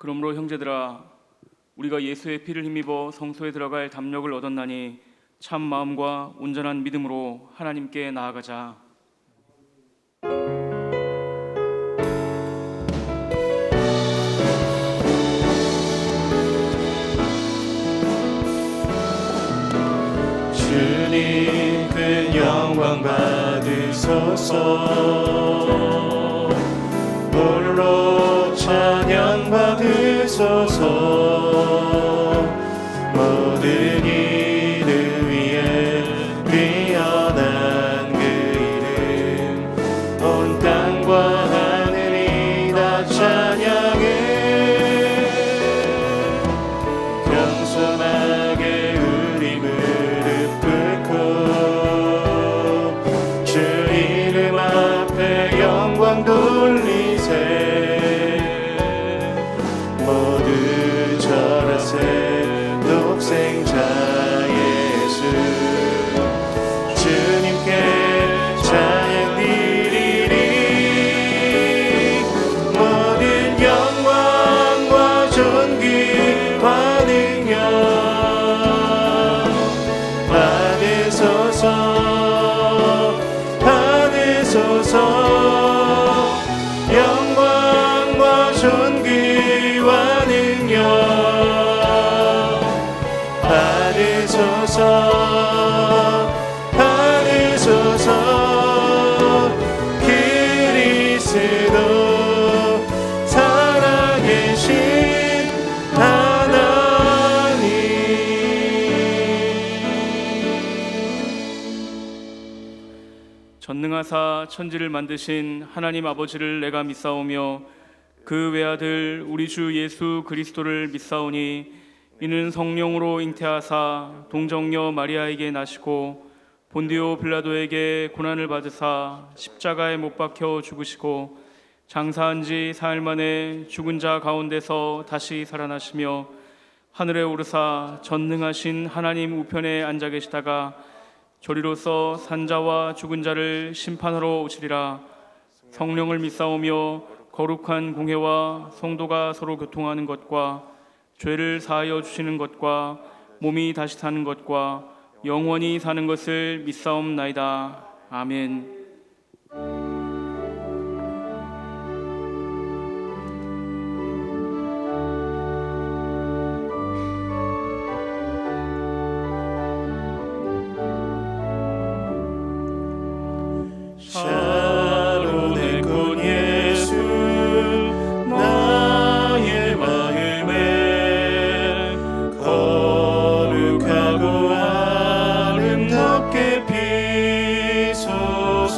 그러므로 형제들아, 우리가 예수의 피를 힘입어 성소에 들어갈 담력을 얻었나니 참 마음과 온전한 믿음으로 하나님께 나아가자. 주님 큰 영광 받으소서. 홀로 찬양 받으소서. 모든 이름 위에 뛰어난 그 이름, 온 땅과 하늘이 다 찬양해. 겸손하게 우리 무릎 꿇고 주 이름 앞에 영광 돌리세. 모두 절하세. 독생자 예수 주님께 찬양 드리리. 모든 영광과 존귀와 능력 받으소서. 받으소서. 영광과 존귀와 능력 받으소서. 받으소서. 그리스도 살아계신 하나님. 전능하사 천지를 만드신 하나님 아버지를 내가 믿사오며 그 외아들 우리 주 예수 그리스도를 믿사오니 이는 성령으로 잉태하사 동정녀 마리아에게 나시고 본디오 빌라도에게 고난을 받으사 십자가에 못 박혀 죽으시고 장사한 지 사흘 만에 죽은 자 가운데서 다시 살아나시며 하늘에 오르사 전능하신 하나님 우편에 앉아 계시다가 저리로서 산자와 죽은 자를 심판하러 오시리라. 성령을 믿사오며 거룩한 공회와 성도가 서로 교통하는 것과 죄를 사하여 주시는 것과 몸이 다시 사는 것과 영원히 사는 것을 믿사옵나이다. 아멘. 샤론의 꽃 예수 나의 마음에 거룩하고 아름답게 피소서.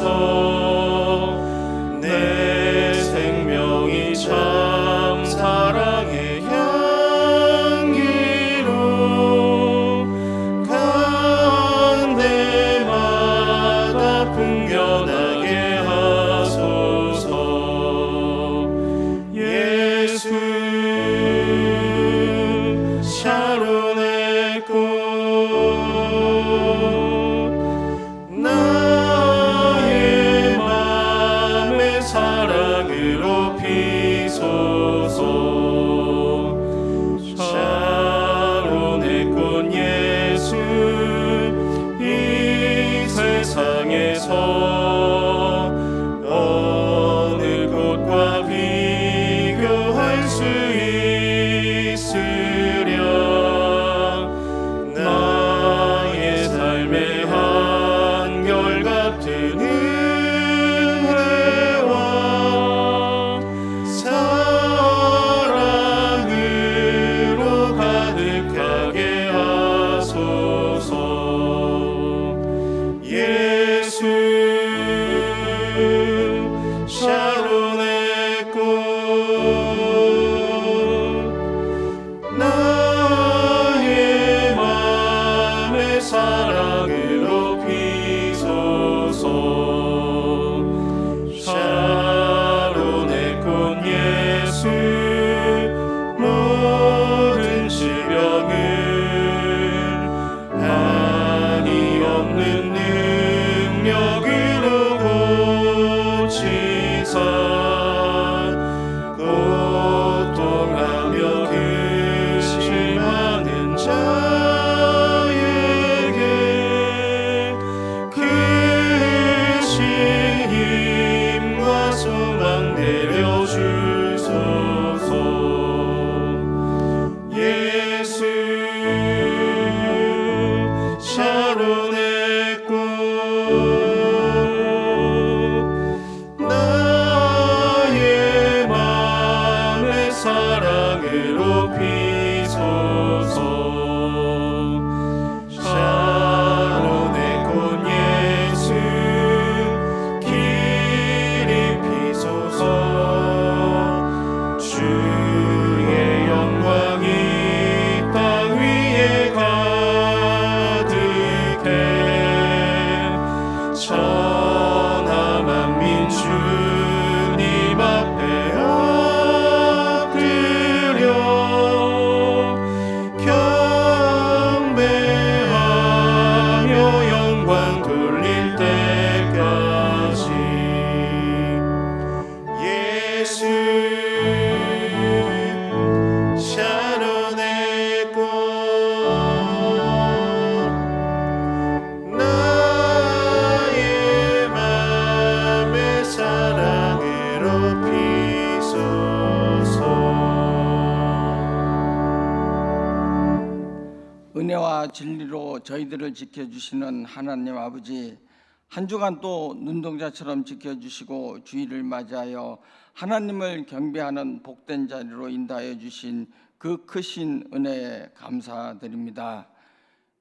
은혜와 진리로 저희들을 지켜주시는 하나님 아버지, 한 주간 또 눈동자처럼 지켜주시고 주일을 맞이하여 하나님을 경배하는 복된 자리로 인도하여 주신 그 크신 은혜에 감사드립니다.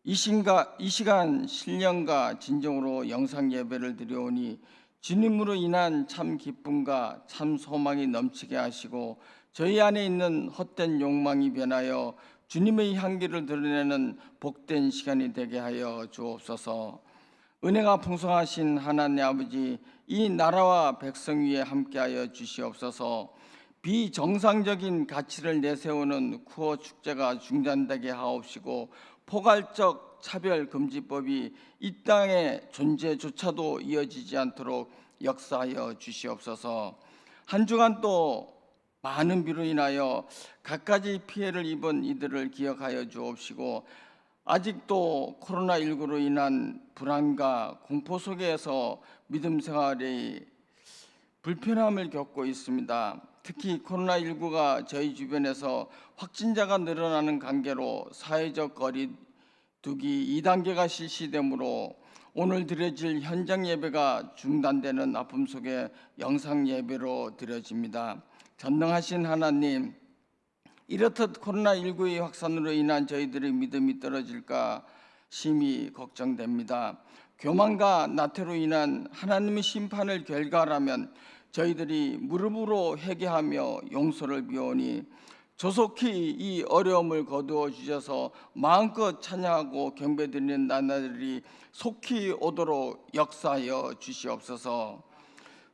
이 시간 신령과 진정으로 영상 예배를 드려오니 주님으로 인한 참 기쁨과 참 소망이 넘치게 하시고 저희 안에 있는 헛된 욕망이 변하여 주님의 향기를 드러내는 복된 시간이 되게 하여 주옵소서. 은혜가 풍성하신 하나님 아버지, 이 나라와 백성 위에 함께하여 주시옵소서. 비정상적인 가치를 내세우는 쿠어 축제가 중단되게 하옵시고 포괄적 차별금지법이 이 땅의 존재조차도 이어지지 않도록 역사하여 주시옵소서. 한 주간 또 많은 비로 인하여 갖가지 피해를 입은 이들을 기억하여 주옵시고 아직도 코로나19로 인한 불안과 공포 속에서 믿음 생활이 불편함을 겪고 있습니다. 특히 코로나19가 저희 주변에서 확진자가 늘어나는 관계로 사회적 거리두기 2단계가 실시되므로 오늘 드려질 현장 예배가 중단되는 아픔 속에 영상 예배로 드려집니다. 전능하신 하나님, 이렇듯 코로나19의 확산으로 인한 저희들의 믿음이 떨어질까 심히 걱정됩니다. 교만과 나태로 인한 하나님의 심판을 결과라면 저희들이 무릎으로 회개하며 용서를 비오니 조속히 이 어려움을 거두어 주셔서 마음껏 찬양하고 경배드리는 나날이 속히 오도록 역사하여 주시옵소서.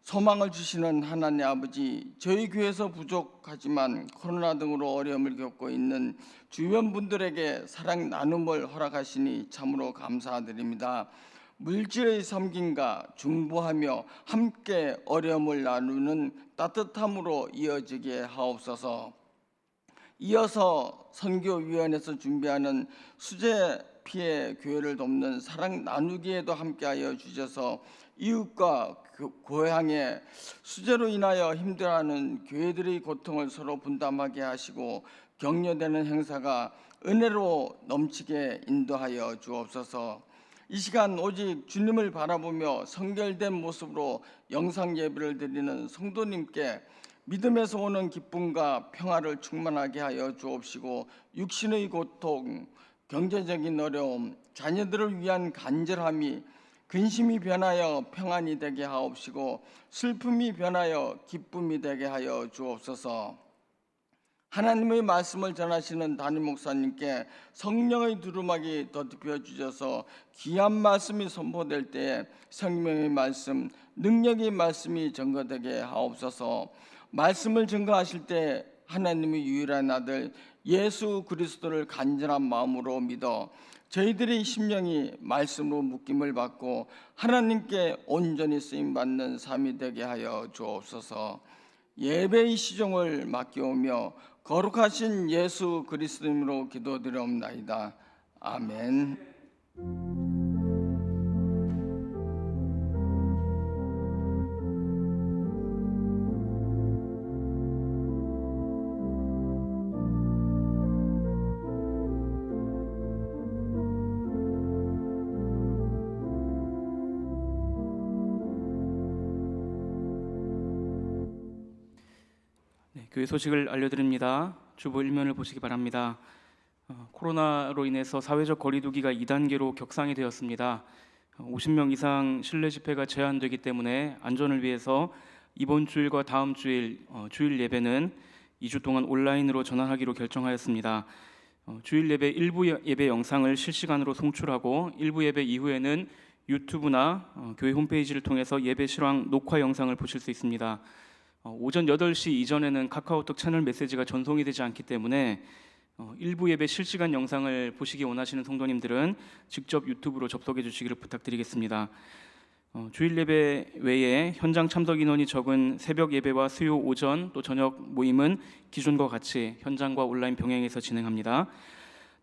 소망을 주시는 하나님 아버지, 저희 교회에서 부족하지만 코로나 등으로 어려움을 겪고 있는 주변 분들에게 사랑 나눔을 허락하시니 참으로 감사드립니다. 물질의 섬김과 중보하며 함께 어려움을 나누는 따뜻함으로 이어지게 하옵소서. 이어서 선교위원회에서 준비하는 수재 피해 교회를 돕는 사랑 나누기에도 함께하여 주셔서 이웃과 고향의 수재로 인하여 힘들어하는 교회들의 고통을 서로 분담하게 하시고 격려되는 행사가 은혜로 넘치게 인도하여 주옵소서. 이 시간 오직 주님을 바라보며 성결된 모습으로 영상 예배를 드리는 성도님께 믿음에서 오는 기쁨과 평화를 충만하게 하여 주옵시고 육신의 고통, 경제적인 어려움, 자녀들을 위한 간절함이 근심이 변하여 평안이 되게 하옵시고 슬픔이 변하여 기쁨이 되게 하여 주옵소서. 하나님의 말씀을 전하시는 담임 목사님께 성령의 두루마기 덧입혀 주셔서 귀한 말씀이 선포될 때에 생명의 말씀, 능력의 말씀이 증거되게 하옵소서. 말씀을 증거하실 때 하나님의 유일한 아들 예수 그리스도를 간절한 마음으로 믿어 저희들의 심령이 말씀으로 묶임을 받고 하나님께 온전히 쓰임받는 삶이 되게 하여 주옵소서. 예배의 시종을 맡겨오며 거룩하신 예수 그리스도님으로 기도드려옵나이다. 아멘. 교회 소식을 알려드립니다. 주보 1면을 보시기 바랍니다. 코로나로 인해서 사회적 거리두기가 2단계로 격상이 되었습니다. 50명 이상 실내 집회가 제한되기 때문에 안전을 위해서 이번 주일과 다음 주일 주일 예배는 2주 동안 온라인으로 전환하기로 결정하였습니다. 주일 예배 일부 예배 영상을 실시간으로 송출하고 일부 예배 이후에는 유튜브나 교회 홈페이지를 통해서 예배 실황 녹화 영상을 보실 수 있습니다. 오전 8시 이전에는 카카오톡 채널 메시지가 전송이 되지 않기 때문에 일부 예배 실시간 영상을 보시기 원하시는 성도님들은 직접 유튜브로 접속해 주시기를 부탁드리겠습니다. 주일 예배 외에 현장 참석 인원이 적은 새벽 예배와 수요 오전 또 저녁 모임은 기존과 같이 현장과 온라인 병행해서 진행합니다.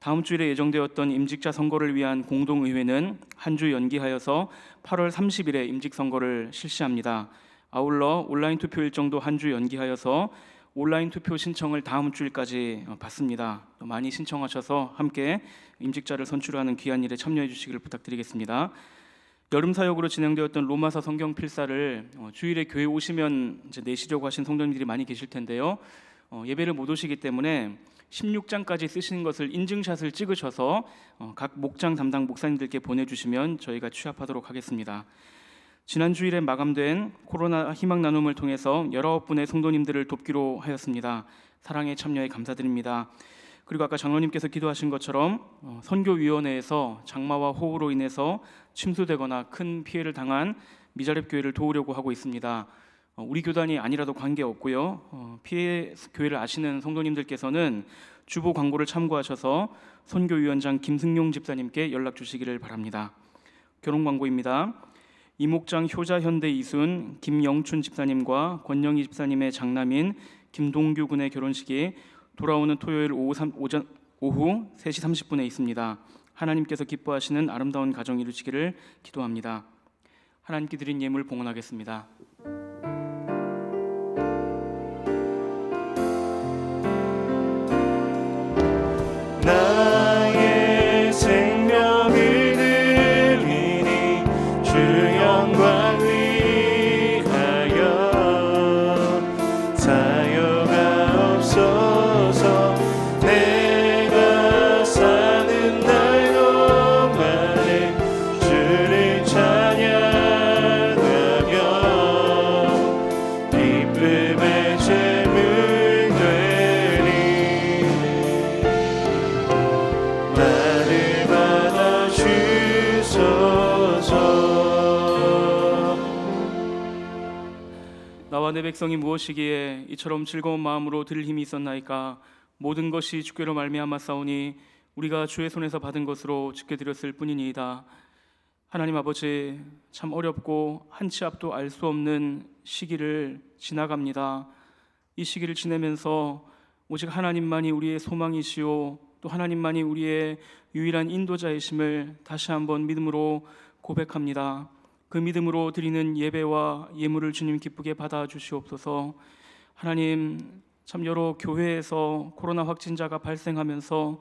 다음 주일에 예정되었던 임직자 선거를 위한 공동의회는 한 주 연기하여서 8월 30일에 임직 선거를 실시합니다. 아울러 온라인 투표 일정도 한 주 연기하여서 온라인 투표 신청을 다음 주일까지 받습니다. 또 많이 신청하셔서 함께 임직자를 선출하는 귀한 일에 참여해 주시기를 부탁드리겠습니다. 여름 사역으로 진행되었던 로마서 성경 필사를 주일에 교회 오시면 이제 내시려고 하신 성도님들이 많이 계실 텐데요. 예배를 못 오시기 때문에 16장까지 쓰신 것을 인증샷을 찍으셔서 각 목장 담당 목사님들께 보내주시면 저희가 취합하도록 하겠습니다. 지난 주일에 마감된 코로나 희망 나눔을 통해서 19분의 성도님들을 돕기로 하였습니다. 사랑에 참여해 감사드립니다. 그리고 아까 장로님께서 기도하신 것처럼 선교위원회에서 장마와 호우로 인해서 침수되거나 큰 피해를 당한 미자립 교회를 도우려고 하고 있습니다. 우리 교단이 아니라도 관계없고요. 피해 교회를 아시는 성도님들께서는 주보 광고를 참고하셔서 선교위원장 김승용 집사님께 연락 주시기를 바랍니다. 결혼 광고입니다. 이목장 효자 현대 이순 김영춘 집사님과 권영희 집사님의 장남인 김동규 군의 결혼식이 돌아오는 토요일 오후 3시 30분에 있습니다. 하나님께서 기뻐하시는 아름다운 가정 이루시기를 기도합니다. 하나님께 드린 예물 봉헌하겠습니다. 나의 생명을 드리니 주 영광 위하여 사여가옵소서. 내가 사는 날 동안에 주를 찬양하며 기쁨의 제물 되리. 나를 받아주소서. 나와 내 백성이 무엇이기에 이처럼 즐거운 마음으로 드릴 힘이 있었나이까. 모든 것이 주께로 말미암아 싸우니 우리가 주의 손에서 받은 것으로 주께 드렸을 뿐이니이다. 하나님 아버지, 참 어렵고 한 치 앞도 알 수 없는 시기를 지나갑니다. 이 시기를 지내면서 오직 하나님만이 우리의 소망이시오, 또 하나님만이 우리의 유일한 인도자이심을 다시 한번 믿음으로 고백합니다. 그 믿음으로 드리는 예배와 예물을 주님 기쁘게 받아주시옵소서. 하나님, 참 여러 교회에서 코로나 확진자가 발생하면서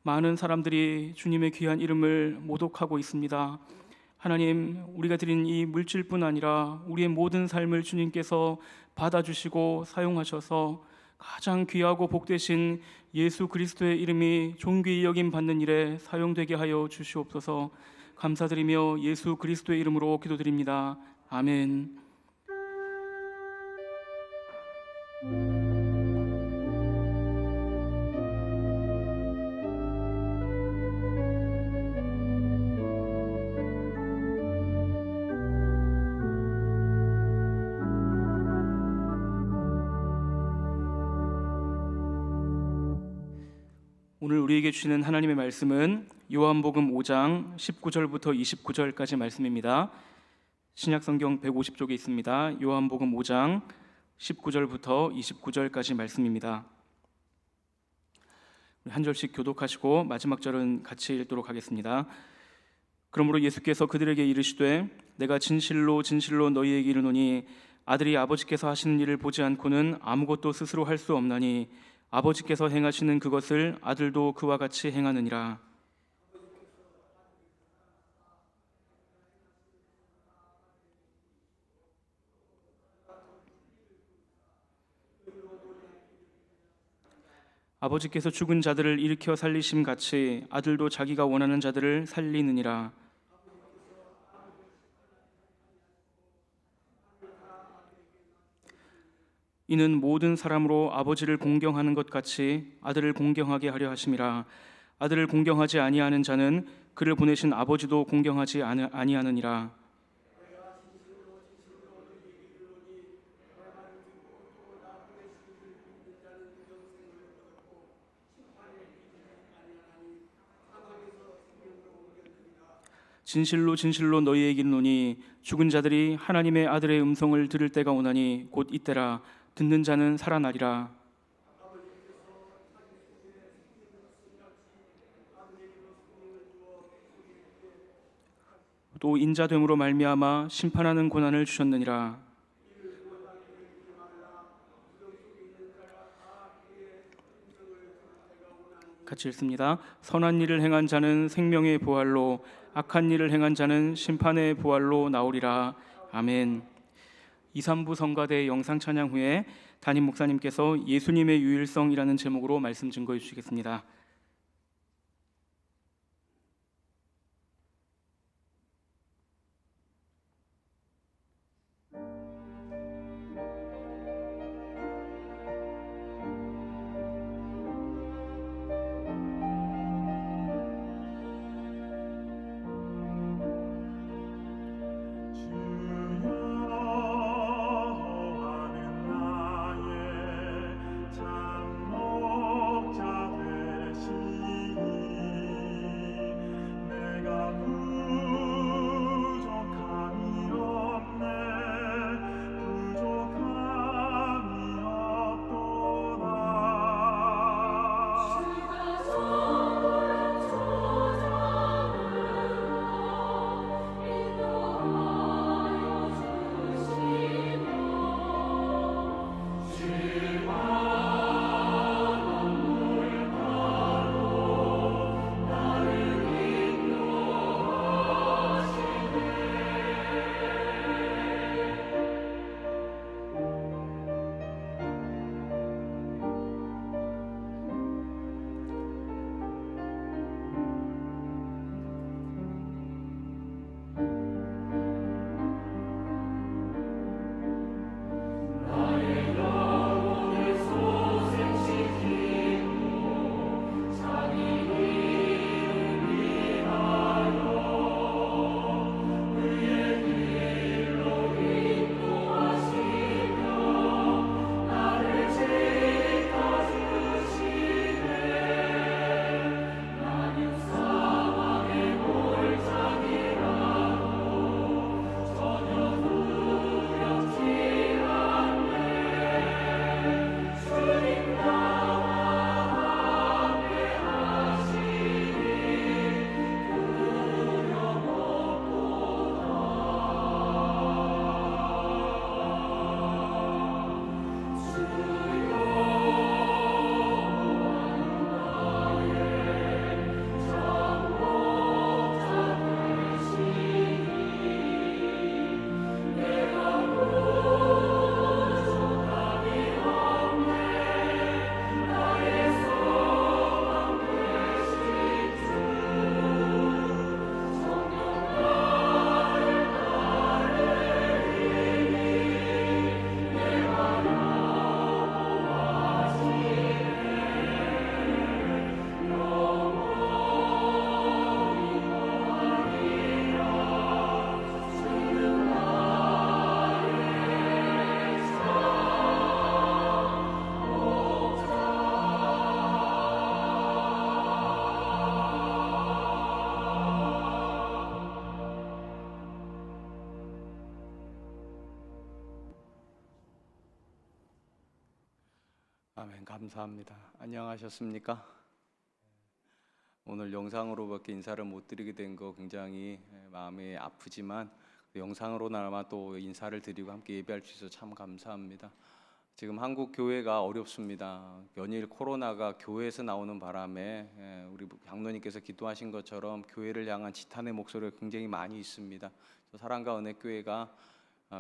많은 사람들이 주님의 귀한 이름을 모독하고 있습니다. 하나님, 우리가 드린 이 물질뿐 아니라 우리의 모든 삶을 주님께서 받아주시고 사용하셔서 가장 귀하고 복되신 예수 그리스도의 이름이 존귀히 여김 받는 일에 사용되게 하여 주시옵소서. 감사드리며 예수 그리스도의 이름으로 기도드립니다. 아멘. 오늘 우리에게 주시는 하나님의 말씀은 요한복음 5장 19절부터 29절까지 말씀입니다. 신약성경 150쪽에 있습니다. 요한복음 5장 19절부터 29절까지 말씀입니다. 한 절씩 교독하시고 마지막 절은 같이 읽도록 하겠습니다. 그러므로 예수께서 그들에게 이르시되 내가 진실로 진실로 너희에게 이르노니 아들이 아버지께서 하시는 일을 보지 않고는 아무것도 스스로 할 수 없나니 아버지께서 행하시는 그것을 아들도 그와 같이 행하느니라. 아버지께서 죽은 자들을 일으켜 살리심 같이 아들도 자기가 원하는 자들을 살리느니라. 이는 모든 사람으로 아버지를 공경하는 것 같이 아들을 공경하게 하려 하심이라. 아들을 공경하지 아니하는 자는 그를 보내신 아버지도 공경하지 아니하느니라. 진실로 진실로 너희에게 이르노니 죽은 자들이 하나님의 아들의 음성을 들을 때가 오나니 곧 이때라. 듣는 자는 살아나리라. 또 인자됨으로 말미암아 심판하는 고난을 주셨느니라. 같이 읽습니다. 선한 일을 행한 자는 생명의 부활로, 악한 일을 행한 자는 심판의 부활로 나오리라. 아멘. 2, 3부 성가대 영상 찬양 후에 담임 목사님께서 예수님의 유일성이라는 제목으로 말씀 증거해 주시겠습니다. 아멘. 감사합니다. 안녕하셨습니까? 오늘 영상으로밖에 인사를 못 드리게 된 거 굉장히 마음이 아프지만 영상으로나마 또 인사를 드리고 함께 예배할 수 있어서 참 감사합니다. 지금 한국 교회가 어렵습니다. 연일 코로나가 교회에서 나오는 바람에 우리 장로님께서 기도하신 것처럼 교회를 향한 지탄의 목소리가 굉장히 많이 있습니다. 사랑과 은혜 교회가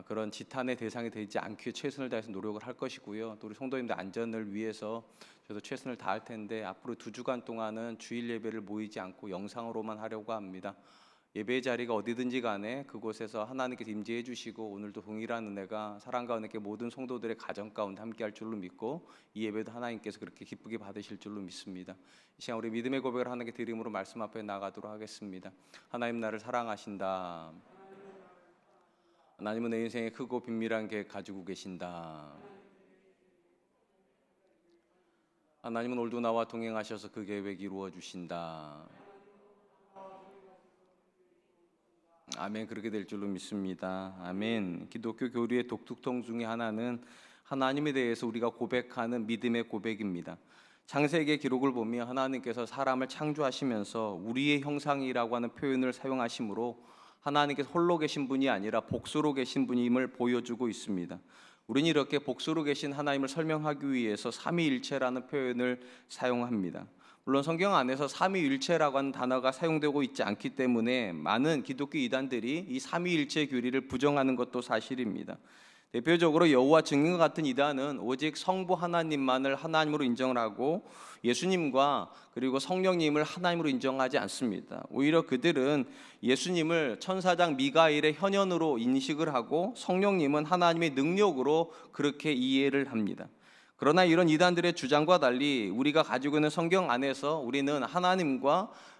그런 지탄의 대상이 되지 않기 위해 최선을 다해서 노력을 할 것이고요. 또 우리 성도님들 안전을 위해서 저도 최선을 다할 텐데 앞으로 2주간 동안은 주일 예배를 모이지 않고 영상으로만 하려고 합니다. 예배의 자리가 어디든지 간에 그곳에서 하나님께서 임재해 주시고 오늘도 동일한 은혜가 사랑과 은혜께 모든 성도들의 가정 가운데 함께할 줄로 믿고 이 예배도 하나님께서 그렇게 기쁘게 받으실 줄로 믿습니다. 이 시간 우리 믿음의 고백을 하나님께 드림으로 말씀 앞에 나가도록 하겠습니다. 하나님 나를 사랑하신다. 하나님은 내 인생에 크고 비밀한 계획 가지고 계신다. 하나님은 오늘도 나와 동행하셔서 그 계획 이루어 주신다. 아멘. 그렇게 될 줄로 믿습니다. 아멘. 기독교 교리의 독특성 중에 하나는 하나님에 대해서 우리가 고백하는 믿음의 고백입니다. 창세기 기록을 보면 하나님께서 사람을 창조하시면서 우리의 형상이라고 하는 표현을 사용하시므로 하나님께서 홀로 계신 분이 아니라 복수로 계신 분임을 보여주고 있습니다. 우리는 이렇게 복수로 계신 하나님을 설명하기 위해서 삼위일체라는 표현을 사용합니다. 물론 성경 안에서 삼위일체라고 하는 단어가 사용되고 있지 않기 때문에 많은 기독교 이단들이 이 삼위일체 교리를 부정하는 것도 사실입니다. 대표적으로 여호와 증인과 같은 이단은 오직 성부 하나님만을 하나님으로 인정을 하고 예수님과 그리고 성령님을 하나님으로 인정하지 않습니다. 오히려 그들은 예수님을 천사장 미가엘의 현현으로 인식을 하고 성령님은 하나님의 능력으로 그렇게 이해를 합니다. 그러나 이런 이단들의 주장과 달리 우리가 가지고 있는 성경 안에서 우리는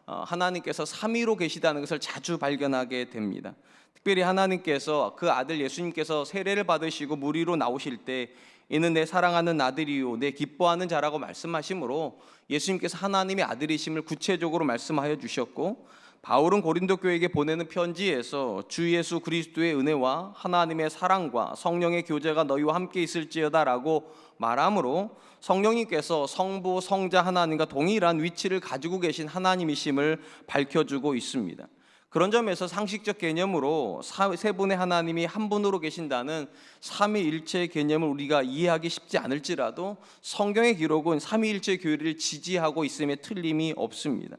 하나님께서 삼위로 계시다는 것을 자주 발견하게 됩니다. 특별히 하나님께서 그 아들 예수님께서 세례를 받으시고 물 위로 나오실 때 이는 내 사랑하는 아들이요 내 기뻐하는 자라고 말씀하심으로 예수님께서 하나님의 아들이심을 구체적으로 말씀하여 주셨고, 바울은 고린도 교회에게 보내는 편지에서 주 예수 그리스도의 은혜와 하나님의 사랑과 성령의 교제가 너희와 함께 있을지어다라고 말하므로 성령님께서 성부 성자 하나님과 동일한 위치를 가지고 계신 하나님이심을 밝혀주고 있습니다. 그런 점에서 상식적 개념으로 세 분의 하나님이 한 분으로 계신다는 삼위일체의 개념을 우리가 이해하기 쉽지 않을지라도 성경의 기록은 삼위일체 교리를 지지하고 있음에 틀림이 없습니다.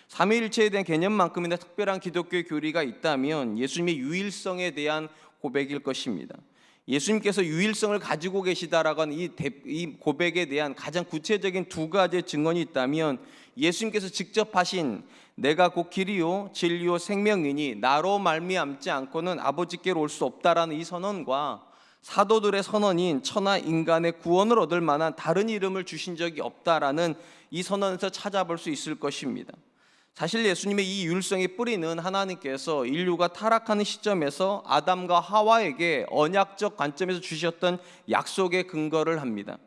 삼위일체에 대한 개념만큼이나 특별한 기독교의 교리가 있다면 예수님의 유일성에 대한 고백일 것입니다. 예수님께서 유일성을 가지고 계시다라고 하는 이 고백에 대한 가장 구체적인 두 가지의 증언이 있다면 예수님께서 직접 하신 내가 곧 길이요 진리요 생명이니 나로 말미암지 않고는 아버지께로 올 수 없다라는 이 선언과 사도들의 선언인 천하 인간의 구원을 얻을 만한 다른 이름을 주신 적이 없다라는 이 선언에서 찾아볼 수 있을 것입니다. 사실 예수님의 이 유일성의 뿌리는 하나님께서 인류가 타락하는 시점에서 아담과 하와에게 언약적 관점에서 주셨던 약속에 근거를 합니다.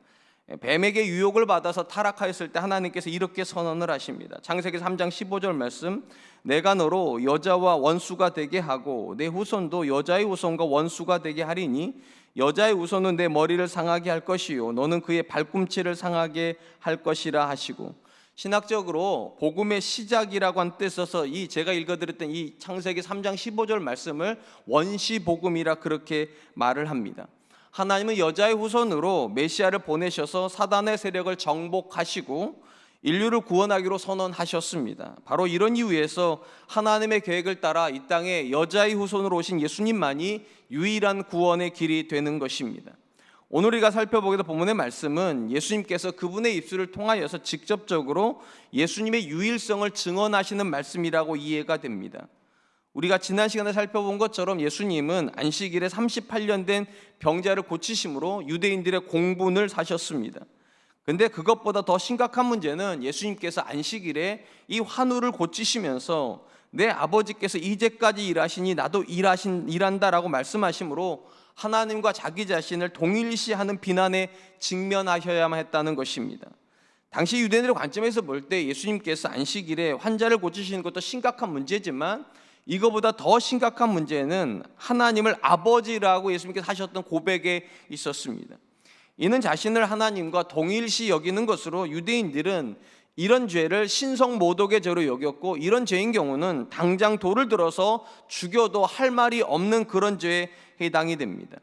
뱀에게 유혹을 받아서 타락하였을 때 하나님께서 이렇게 선언을 하십니다. 창세기 3장 15절 말씀, 내가 너로 여자와 원수가 되게 하고 내 후손도 여자의 후손과 원수가 되게 하리니 여자의 후손은 내 머리를 상하게 할 것이요 너는 그의 발꿈치를 상하게 할 것이라 하시고, 신학적으로 복음의 시작이라고 한 뜻에서 이 제가 읽어드렸던 이 창세기 3장 15절 말씀을 원시복음이라 그렇게 말을 합니다. 하나님은 여자의 후손으로 메시아를 보내셔서 사단의 세력을 정복하시고 인류를 구원하기로 선언하셨습니다. 바로 이런 이유에서 하나님의 계획을 따라 이 땅에 여자의 후손으로 오신 예수님만이 유일한 구원의 길이 되는 것입니다. 오늘 우리가 살펴보게 될 본문의 말씀은 예수님께서 그분의 입술을 통하여서 직접적으로 예수님의 유일성을 증언하시는 말씀이라고 이해가 됩니다. 우리가 지난 시간에 살펴본 것처럼 예수님은 안식일에 38년 된 병자를 고치심으로 유대인들의 공분을 사셨습니다. 근데 그것보다 더 심각한 문제는 예수님께서 안식일에 이 환우를 고치시면서 내 아버지께서 이제까지 일하시니 나도 일한다라고 말씀하심으로 하나님과 자기 자신을 동일시하는 비난에 직면하셔야만 했다는 것입니다. 당시 유대인들의 관점에서 볼 때 예수님께서 안식일에 환자를 고치시는 것도 심각한 문제지만 이거보다 더 심각한 문제는 하나님을 아버지라고 예수님께서 하셨던 고백에 있었습니다. 이는 자신을 하나님과 동일시 여기는 것으로 유대인들은 이런 죄를 신성모독의 죄로 여겼고, 이런 죄인 경우는 당장 돌을 들어서 죽여도 할 말이 없는 그런 죄에 해당이 됩니다.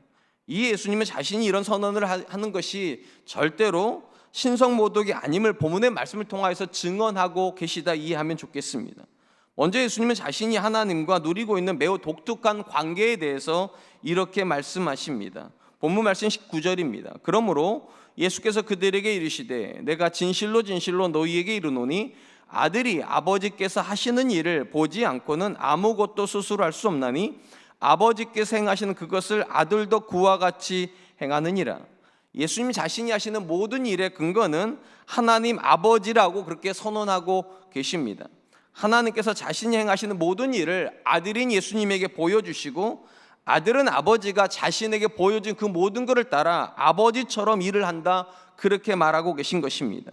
이 예수님은 자신이 이런 선언을 하는 것이 절대로 신성모독이 아님을 본문의 말씀을 통하여서 증언하고 계시다 이해하면 좋겠습니다. 먼저 예수님은 자신이 하나님과 누리고 있는 매우 독특한 관계에 대해서 이렇게 말씀하십니다. 본문 말씀 19절입니다. 그러므로 예수께서 그들에게 이르시되 내가 진실로 진실로 너희에게 이르노니 아들이 아버지께서 하시는 일을 보지 않고는 아무것도 스스로 할 수 없나니 아버지께서 행하시는 그것을 아들도 그와 같이 행하느니라. 예수님 자신이 하시는 모든 일의 근거는 하나님 아버지라고 그렇게 선언하고 계십니다. 하나님께서 자신이 행하시는 모든 일을 아들인 예수님에게 보여주시고, 아들은 아버지가 자신에게 보여준 그 모든 것을 따라 아버지처럼 일을 한다 그렇게 말하고 계신 것입니다.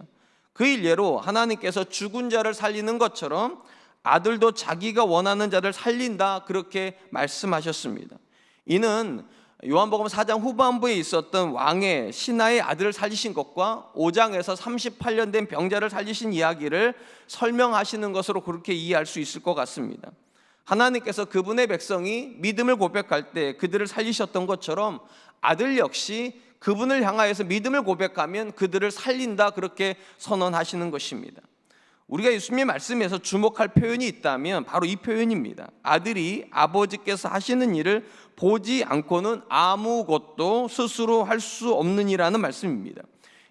그 일례로 하나님께서 죽은 자를 살리는 것처럼 아들도 자기가 원하는 자를 살린다 그렇게 말씀하셨습니다. 이는 요한복음 4장 후반부에 있었던 왕의 신하의 아들을 살리신 것과 5장에서 38년 된 병자를 살리신 이야기를 설명하시는 것으로 그렇게 이해할 수 있을 것 같습니다. 하나님께서 그분의 백성이 믿음을 고백할 때 그들을 살리셨던 것처럼 아들 역시 그분을 향하여서 믿음을 고백하면 그들을 살린다 그렇게 선언하시는 것입니다. 우리가 예수님의 말씀에서 주목할 표현이 있다면 바로 이 표현입니다. 아들이 아버지께서 하시는 일을 보지 않고는 아무것도 스스로 할 수 없느니라는 말씀입니다.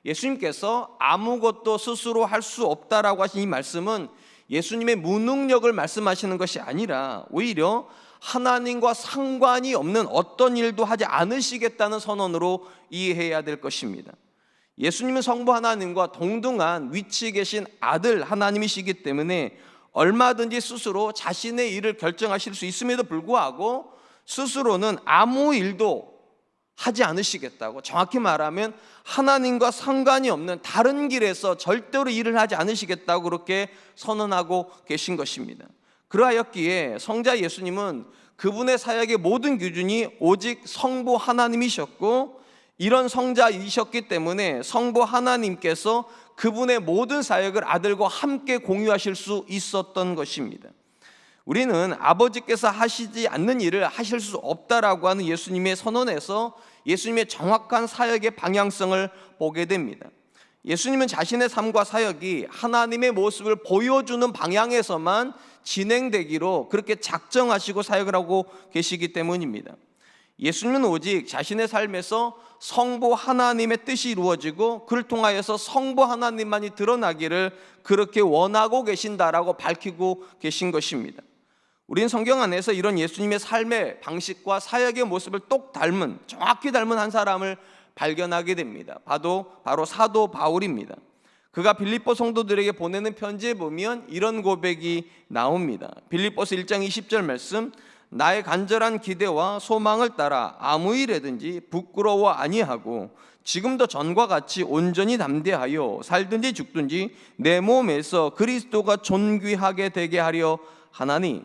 예수님께서 아무것도 스스로 할 수 없다라고 하신 이 말씀은 예수님의 무능력을 말씀하시는 것이 아니라 오히려 하나님과 상관이 없는 어떤 일도 하지 않으시겠다는 선언으로 이해해야 될 것입니다. 예수님은 성부 하나님과 동등한 위치에 계신 아들 하나님이시기 때문에 얼마든지 스스로 자신의 일을 결정하실 수 있음에도 불구하고 스스로는 아무 일도 하지 않으시겠다고, 정확히 말하면 하나님과 상관이 없는 다른 길에서 절대로 일을 하지 않으시겠다고 그렇게 선언하고 계신 것입니다. 그러하였기에 성자 예수님은 그분의 사역의 모든 기준이 오직 성부 하나님이셨고, 이런 성자이셨기 때문에 성부 하나님께서 그분의 모든 사역을 아들과 함께 공유하실 수 있었던 것입니다. 우리는 아버지께서 하시지 않는 일을 하실 수 없다라고 하는 예수님의 선언에서 예수님의 정확한 사역의 방향성을 보게 됩니다. 예수님은 자신의 삶과 사역이 하나님의 모습을 보여주는 방향에서만 진행되기로 그렇게 작정하시고 사역을 하고 계시기 때문입니다. 예수님은 오직 자신의 삶에서 성부 하나님의 뜻이 이루어지고 그를 통하여서 성부 하나님만이 드러나기를 그렇게 원하고 계신다라고 밝히고 계신 것입니다. 우리는 성경 안에서 이런 예수님의 삶의 방식과 사역의 모습을 똑 닮은, 정확히 닮은 한 사람을 발견하게 됩니다. 바로 사도 바울입니다. 그가 빌립보 성도들에게 보내는 편지에 보면 이런 고백이 나옵니다. 빌립보서 1장 20절 말씀, 나의 간절한 기대와 소망을 따라 아무 일에든지 부끄러워 아니하고 지금도 전과 같이 온전히 담대하여 살든지 죽든지 내 몸에서 그리스도가 존귀하게 되게 하려 하나니.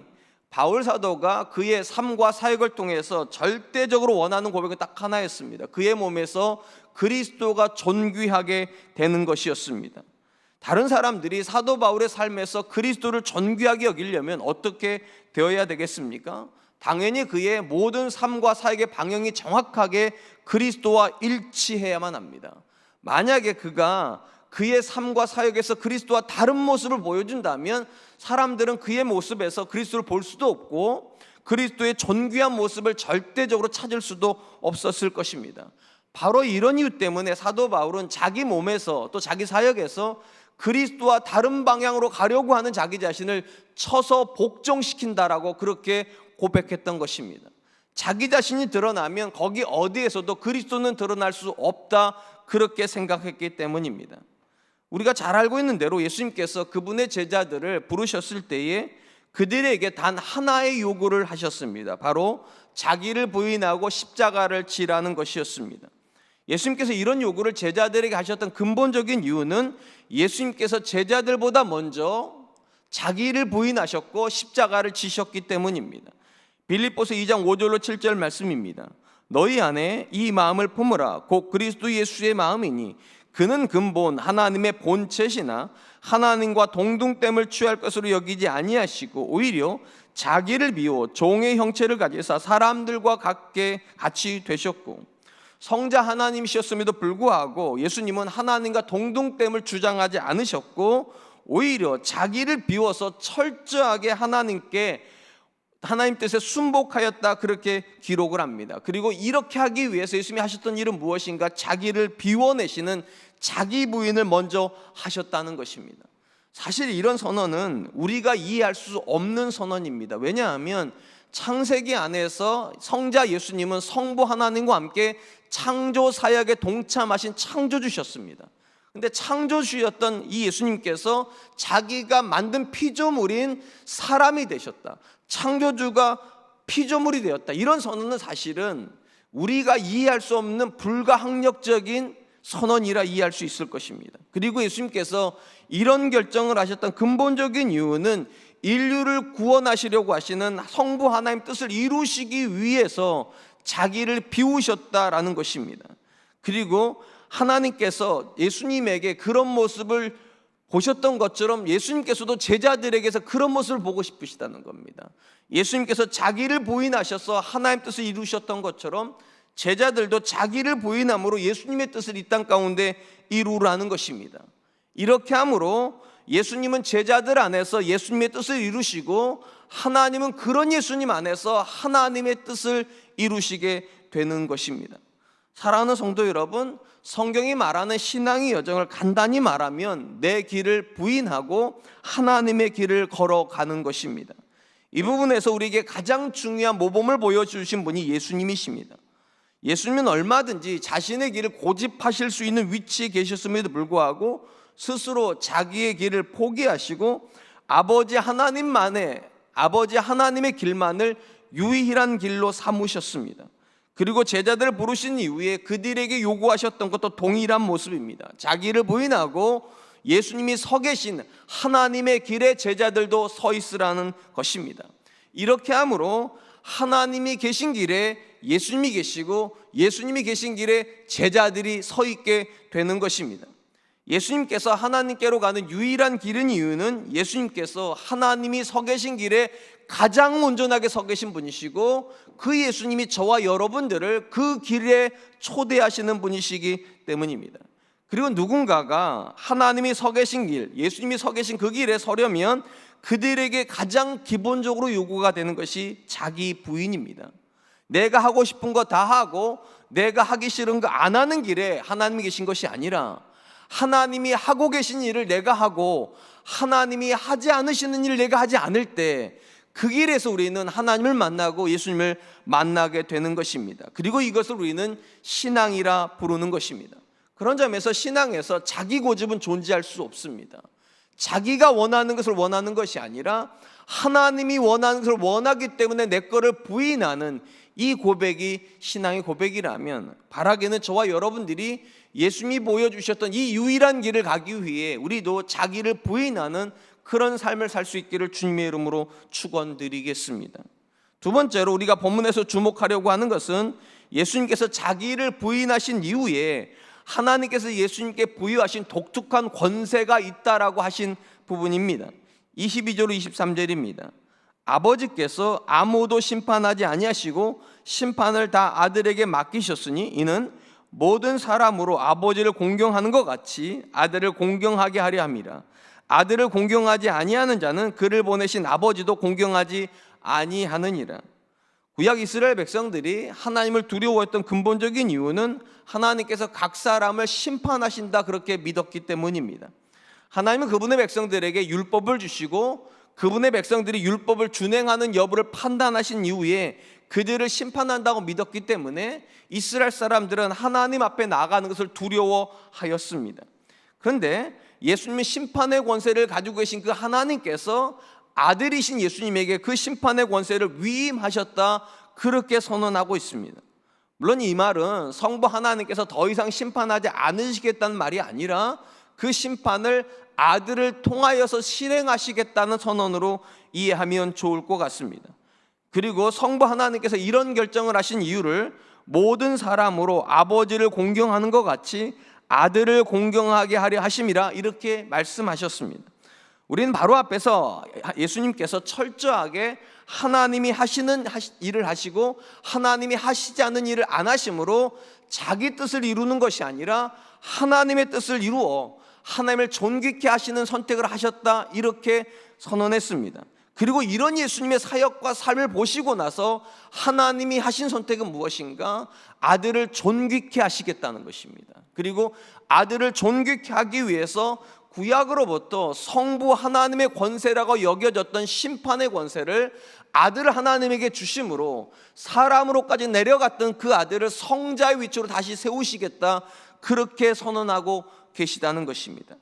바울 사도가 그의 삶과 사역을 통해서 절대적으로 원하는 고백은 딱 하나였습니다. 그의 몸에서 그리스도가 존귀하게 되는 것이었습니다. 다른 사람들이 사도 바울의 삶에서 그리스도를 존귀하게 여기려면 어떻게 되어야 되겠습니까? 당연히 그의 모든 삶과 사역의 방향이 정확하게 그리스도와 일치해야만 합니다. 만약에 그가 그의 삶과 사역에서 그리스도와 다른 모습을 보여준다면 사람들은 그의 모습에서 그리스도를 볼 수도 없고 그리스도의 존귀한 모습을 절대적으로 찾을 수도 없었을 것입니다. 바로 이런 이유 때문에 사도 바울은 자기 몸에서 또 자기 사역에서 그리스도와 다른 방향으로 가려고 하는 자기 자신을 쳐서 복종시킨다라고 그렇게 고백했던 것입니다. 자기 자신이 드러나면 거기 어디에서도 그리스도는 드러날 수 없다, 그렇게 생각했기 때문입니다. 우리가 잘 알고 있는 대로 예수님께서 그분의 제자들을 부르셨을 때에 그들에게 단 하나의 요구를 하셨습니다. 바로 자기를 부인하고 십자가를 지라는 것이었습니다. 예수님께서 이런 요구를 제자들에게 하셨던 근본적인 이유는 예수님께서 제자들보다 먼저 자기를 부인하셨고 십자가를 지셨기 때문입니다. 빌립보서 2장 5절로 7절 말씀입니다. 너희 안에 이 마음을 품으라. 곧 그리스도 예수의 마음이니 그는 근본 하나님의 본체시나 하나님과 동등됨을 취할 것으로 여기지 아니하시고 오히려 자기를 비워 종의 형체를 가지사 사람들과 같이 되셨고, 성자 하나님이셨음에도 불구하고 예수님은 하나님과 동등됨을 주장하지 않으셨고 오히려 자기를 비워서 철저하게 하나님 뜻에 순복하였다, 그렇게 기록을 합니다. 그리고 이렇게 하기 위해서 예수님이 하셨던 일은 무엇인가? 자기를 비워내시는 자기 부인을 먼저 하셨다는 것입니다. 사실 이런 선언은 우리가 이해할 수 없는 선언입니다. 왜냐하면 창세기 안에서 성자 예수님은 성부 하나님과 함께 창조 사역에 동참하신 창조주셨습니다. 근데 창조주였던 이 예수님께서 자기가 만든 피조물인 사람이 되셨다, 창조주가 피조물이 되었다, 이런 선언은 사실은 우리가 이해할 수 없는 불가항력적인 선언이라 이해할 수 있을 것입니다. 그리고 예수님께서 이런 결정을 하셨던 근본적인 이유는 인류를 구원하시려고 하시는 성부 하나님 뜻을 이루시기 위해서 자기를 비우셨다라는 것입니다. 그리고 하나님께서 예수님에게 그런 모습을 보셨던 것처럼 예수님께서도 제자들에게서 그런 모습을 보고 싶으시다는 겁니다. 예수님께서 자기를 부인하셔서 하나님 뜻을 이루셨던 것처럼 제자들도 자기를 부인함으로 예수님의 뜻을 이 땅 가운데 이루라는 것입니다. 이렇게 함으로 예수님은 제자들 안에서 예수님의 뜻을 이루시고 하나님은 그런 예수님 안에서 하나님의 뜻을 이루시게 되는 것입니다. 사랑하는 성도 여러분, 성경이 말하는 신앙의 여정을 간단히 말하면 내 길을 부인하고 하나님의 길을 걸어가는 것입니다. 이 부분에서 우리에게 가장 중요한 모범을 보여주신 분이 예수님이십니다. 예수님은 얼마든지 자신의 길을 고집하실 수 있는 위치에 계셨음에도 불구하고 스스로 자기의 길을 포기하시고 아버지 하나님의 길만을 유일한 길로 삼으셨습니다. 그리고 제자들을 부르신 이후에 그들에게 요구하셨던 것도 동일한 모습입니다. 자기를 부인하고 예수님이 서 계신 하나님의 길에 제자들도 서 있으라는 것입니다. 이렇게 함으로 하나님이 계신 길에 예수님이 계시고 예수님이 계신 길에 제자들이 서 있게 되는 것입니다. 예수님께서 하나님께로 가는 유일한 길인 이유는 예수님께서 하나님이 서 계신 길에 가장 온전하게 서 계신 분이시고 그 예수님이 저와 여러분들을 그 길에 초대하시는 분이시기 때문입니다. 그리고 누군가가 하나님이 서 계신 길, 예수님이 서 계신 그 길에 서려면 그들에게 가장 기본적으로 요구가 되는 것이 자기 부인입니다. 내가 하고 싶은 거 다 하고 내가 하기 싫은 거 안 하는 길에 하나님이 계신 것이 아니라 하나님이 하고 계신 일을 내가 하고 하나님이 하지 않으시는 일을 내가 하지 않을 때 그 길에서 우리는 하나님을 만나고 예수님을 만나게 되는 것입니다. 그리고 이것을 우리는 신앙이라 부르는 것입니다. 그런 점에서 신앙에서 자기 고집은 존재할 수 없습니다. 자기가 원하는 것을 원하는 것이 아니라 하나님이 원하는 것을 원하기 때문에 내 거를 부인하는 이 고백이 신앙의 고백이라면 바라기는 저와 여러분들이 예수님이 보여주셨던 이 유일한 길을 가기 위해 우리도 자기를 부인하는 그런 삶을 살 수 있기를 주님의 이름으로 축원드리겠습니다. 두 번째로 우리가 본문에서 주목하려고 하는 것은 예수님께서 자기를 부인하신 이후에 하나님께서 예수님께 부여하신 독특한 권세가 있다라고 하신 부분입니다. 22절 23절입니다. 아버지께서 아무도 심판하지 아니하시고 심판을 다 아들에게 맡기셨으니 이는 모든 사람으로 아버지를 공경하는 것 같이 아들을 공경하게 하려 함이라. 아들을 공경하지 아니하는 자는 그를 보내신 아버지도 공경하지 아니하느니라. 구약 이스라엘 백성들이 하나님을 두려워했던 근본적인 이유는 하나님께서 각 사람을 심판하신다 그렇게 믿었기 때문입니다. 하나님은 그분의 백성들에게 율법을 주시고 그분의 백성들이 율법을 준행하는 여부를 판단하신 이후에 그들을 심판한다고 믿었기 때문에 이스라엘 사람들은 하나님 앞에 나가는 것을 두려워하였습니다. 그런데 예수님이 심판의 권세를 가지고 계신 그 하나님께서 아들이신 예수님에게 그 심판의 권세를 위임하셨다 그렇게 선언하고 있습니다. 물론 이 말은 성부 하나님께서 더 이상 심판하지 않으시겠다는 말이 아니라 그 심판을 아들을 통하여서 실행하시겠다는 선언으로 이해하면 좋을 것 같습니다. 그리고 성부 하나님께서 이런 결정을 하신 이유를 모든 사람으로 아버지를 공경하는 것 같이 아들을 공경하게 하려 하심이라 이렇게 말씀하셨습니다. 우리는 바로 앞에서 예수님께서 철저하게 하나님이 하시는 일을 하시고 하나님이 하시지 않는 일을 안 하심으로 자기 뜻을 이루는 것이 아니라 하나님의 뜻을 이루어 하나님을 존귀케 하시는 선택을 하셨다 이렇게 선언했습니다. 그리고 이런 예수님의 사역과 삶을 보시고 나서 하나님이 하신 선택은 무엇인가? 아들을 존귀케 하시겠다는 것입니다. 그리고 아들을 존귀케 하기 위해서 구약으로부터 성부 하나님의 권세라고 여겨졌던 심판의 권세를 아들 하나님에게 주심으로 사람으로까지 내려갔던 그 아들을 성자의 위치로 다시 세우시겠다 그렇게 선언하고 계시다는 것입니다.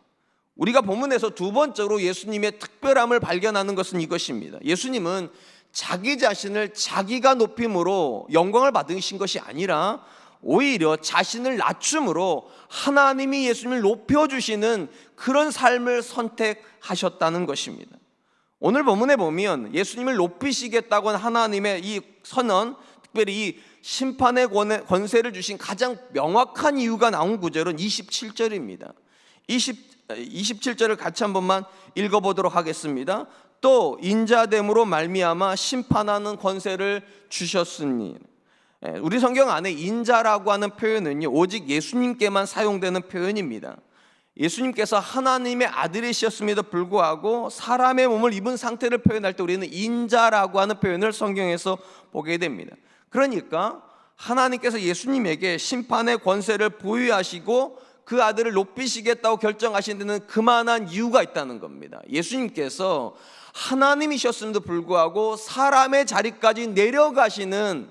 우리가 본문에서 두 번째로 예수님의 특별함을 발견하는 것은 이것입니다. 예수님은 자기 자신을 자기가 높임으로 영광을 받으신 것이 아니라 오히려 자신을 낮춤으로 하나님이 예수님을 높여주시는 그런 삶을 선택하셨다는 것입니다. 오늘 본문에 보면 예수님을 높이시겠다고 하는 하나님의 이 선언, 특별히 이 심판의 권세를 주신 가장 명확한 이유가 나온 구절은 27절입니다. 27절을 같이 한 번만 읽어보도록 하겠습니다. 또 인자됨으로 말미암아 심판하는 권세를 주셨으니. 우리 성경 안에 인자라고 하는 표현은요 오직 예수님께만 사용되는 표현입니다. 예수님께서 하나님의 아들이셨음에도 불구하고 사람의 몸을 입은 상태를 표현할 때 우리는 인자라고 하는 표현을 성경에서 보게 됩니다. 그러니까 하나님께서 예수님에게 심판의 권세를 부여하시고 그 아들을 높이시겠다고 결정하신 데는 그만한 이유가 있다는 겁니다. 예수님께서 하나님이셨음에도 불구하고 사람의 자리까지 내려가시는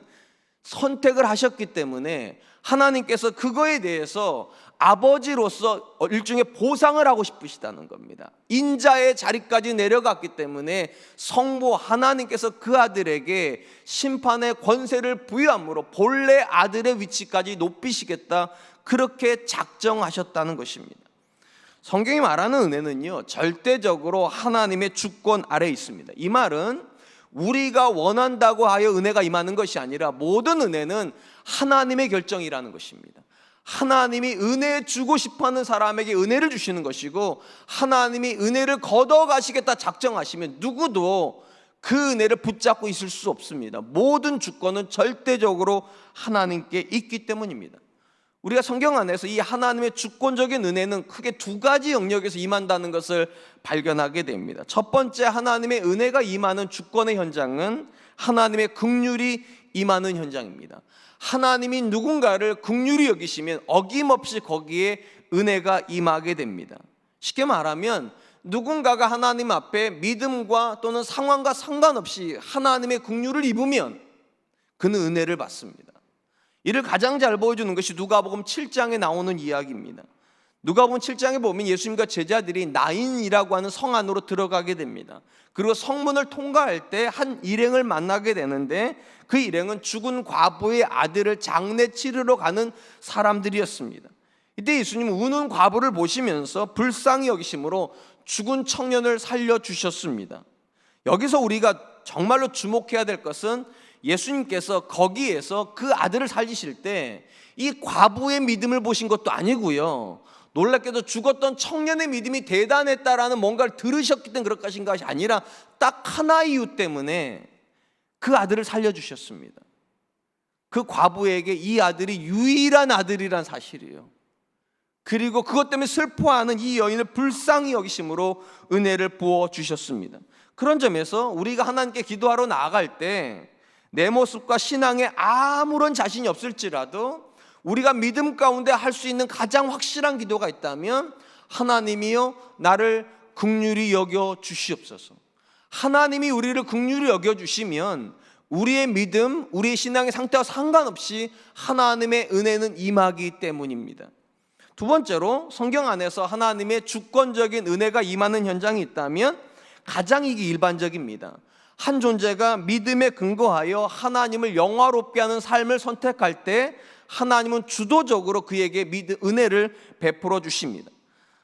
선택을 하셨기 때문에 하나님께서 그거에 대해서 아버지로서 일종의 보상을 하고 싶으시다는 겁니다. 인자의 자리까지 내려갔기 때문에 성부 하나님께서 그 아들에게 심판의 권세를 부여함으로 본래 아들의 위치까지 높이시겠다, 그렇게 작정하셨다는 것입니다. 성경이 말하는 은혜는요, 절대적으로 하나님의 주권 아래에 있습니다. 이 말은 우리가 원한다고 하여 은혜가 임하는 것이 아니라 모든 은혜는 하나님의 결정이라는 것입니다. 하나님이 은혜 주고 싶어하는 사람에게 은혜를 주시는 것이고, 하나님이 은혜를 걷어가시겠다 작정하시면 누구도 그 은혜를 붙잡고 있을 수 없습니다. 모든 주권은 절대적으로 하나님께 있기 때문입니다. 우리가 성경 안에서 이 하나님의 주권적인 은혜는 크게 두 가지 영역에서 임한다는 것을 발견하게 됩니다. 첫 번째, 하나님의 은혜가 임하는 주권의 현장은 하나님의 긍휼이 임하는 현장입니다. 하나님이 누군가를 긍휼히 여기시면 어김없이 거기에 은혜가 임하게 됩니다. 쉽게 말하면 누군가가 하나님 앞에 믿음과 또는 상황과 상관없이 하나님의 긍휼을 입으면 그는 은혜를 받습니다. 이를 가장 잘 보여주는 것이 누가복음 7장에 나오는 이야기입니다. 누가복음 7장에 보면 예수님과 제자들이 나인이라고 하는 성 안으로 들어가게 됩니다. 그리고 성문을 통과할 때 한 일행을 만나게 되는데, 그 일행은 죽은 과부의 아들을 장례 치르러 가는 사람들이었습니다. 이때 예수님은 우는 과부를 보시면서 불쌍히 여기심으로 죽은 청년을 살려주셨습니다. 여기서 우리가 정말로 주목해야 될 것은 예수님께서 거기에서 그 아들을 살리실 때 이 과부의 믿음을 보신 것도 아니고요, 놀랍게도 죽었던 청년의 믿음이 대단했다라는 뭔가를 들으셨기 때문에 그렇게 하신 것이 아니라 딱 하나의 이유 때문에 그 아들을 살려주셨습니다. 그 과부에게 이 아들이 유일한 아들이란 사실이에요. 그리고 그것 때문에 슬퍼하는 이 여인을 불쌍히 여기심으로 은혜를 부어주셨습니다. 그런 점에서 우리가 하나님께 기도하러 나아갈 때 내 모습과 신앙에 아무런 자신이 없을지라도 우리가 믿음 가운데 할 수 있는 가장 확실한 기도가 있다면, 하나님이여 나를 긍휼히 여겨 주시옵소서. 하나님이 우리를 긍휼히 여겨 주시면 우리의 믿음, 우리의 신앙의 상태와 상관없이 하나님의 은혜는 임하기 때문입니다. 두 번째로, 성경 안에서 하나님의 주권적인 은혜가 임하는 현장이 있다면 가장 이게 일반적입니다. 한 존재가 믿음에 근거하여 하나님을 영화롭게 하는 삶을 선택할 때 하나님은 주도적으로 그에게 은혜를 베풀어 주십니다.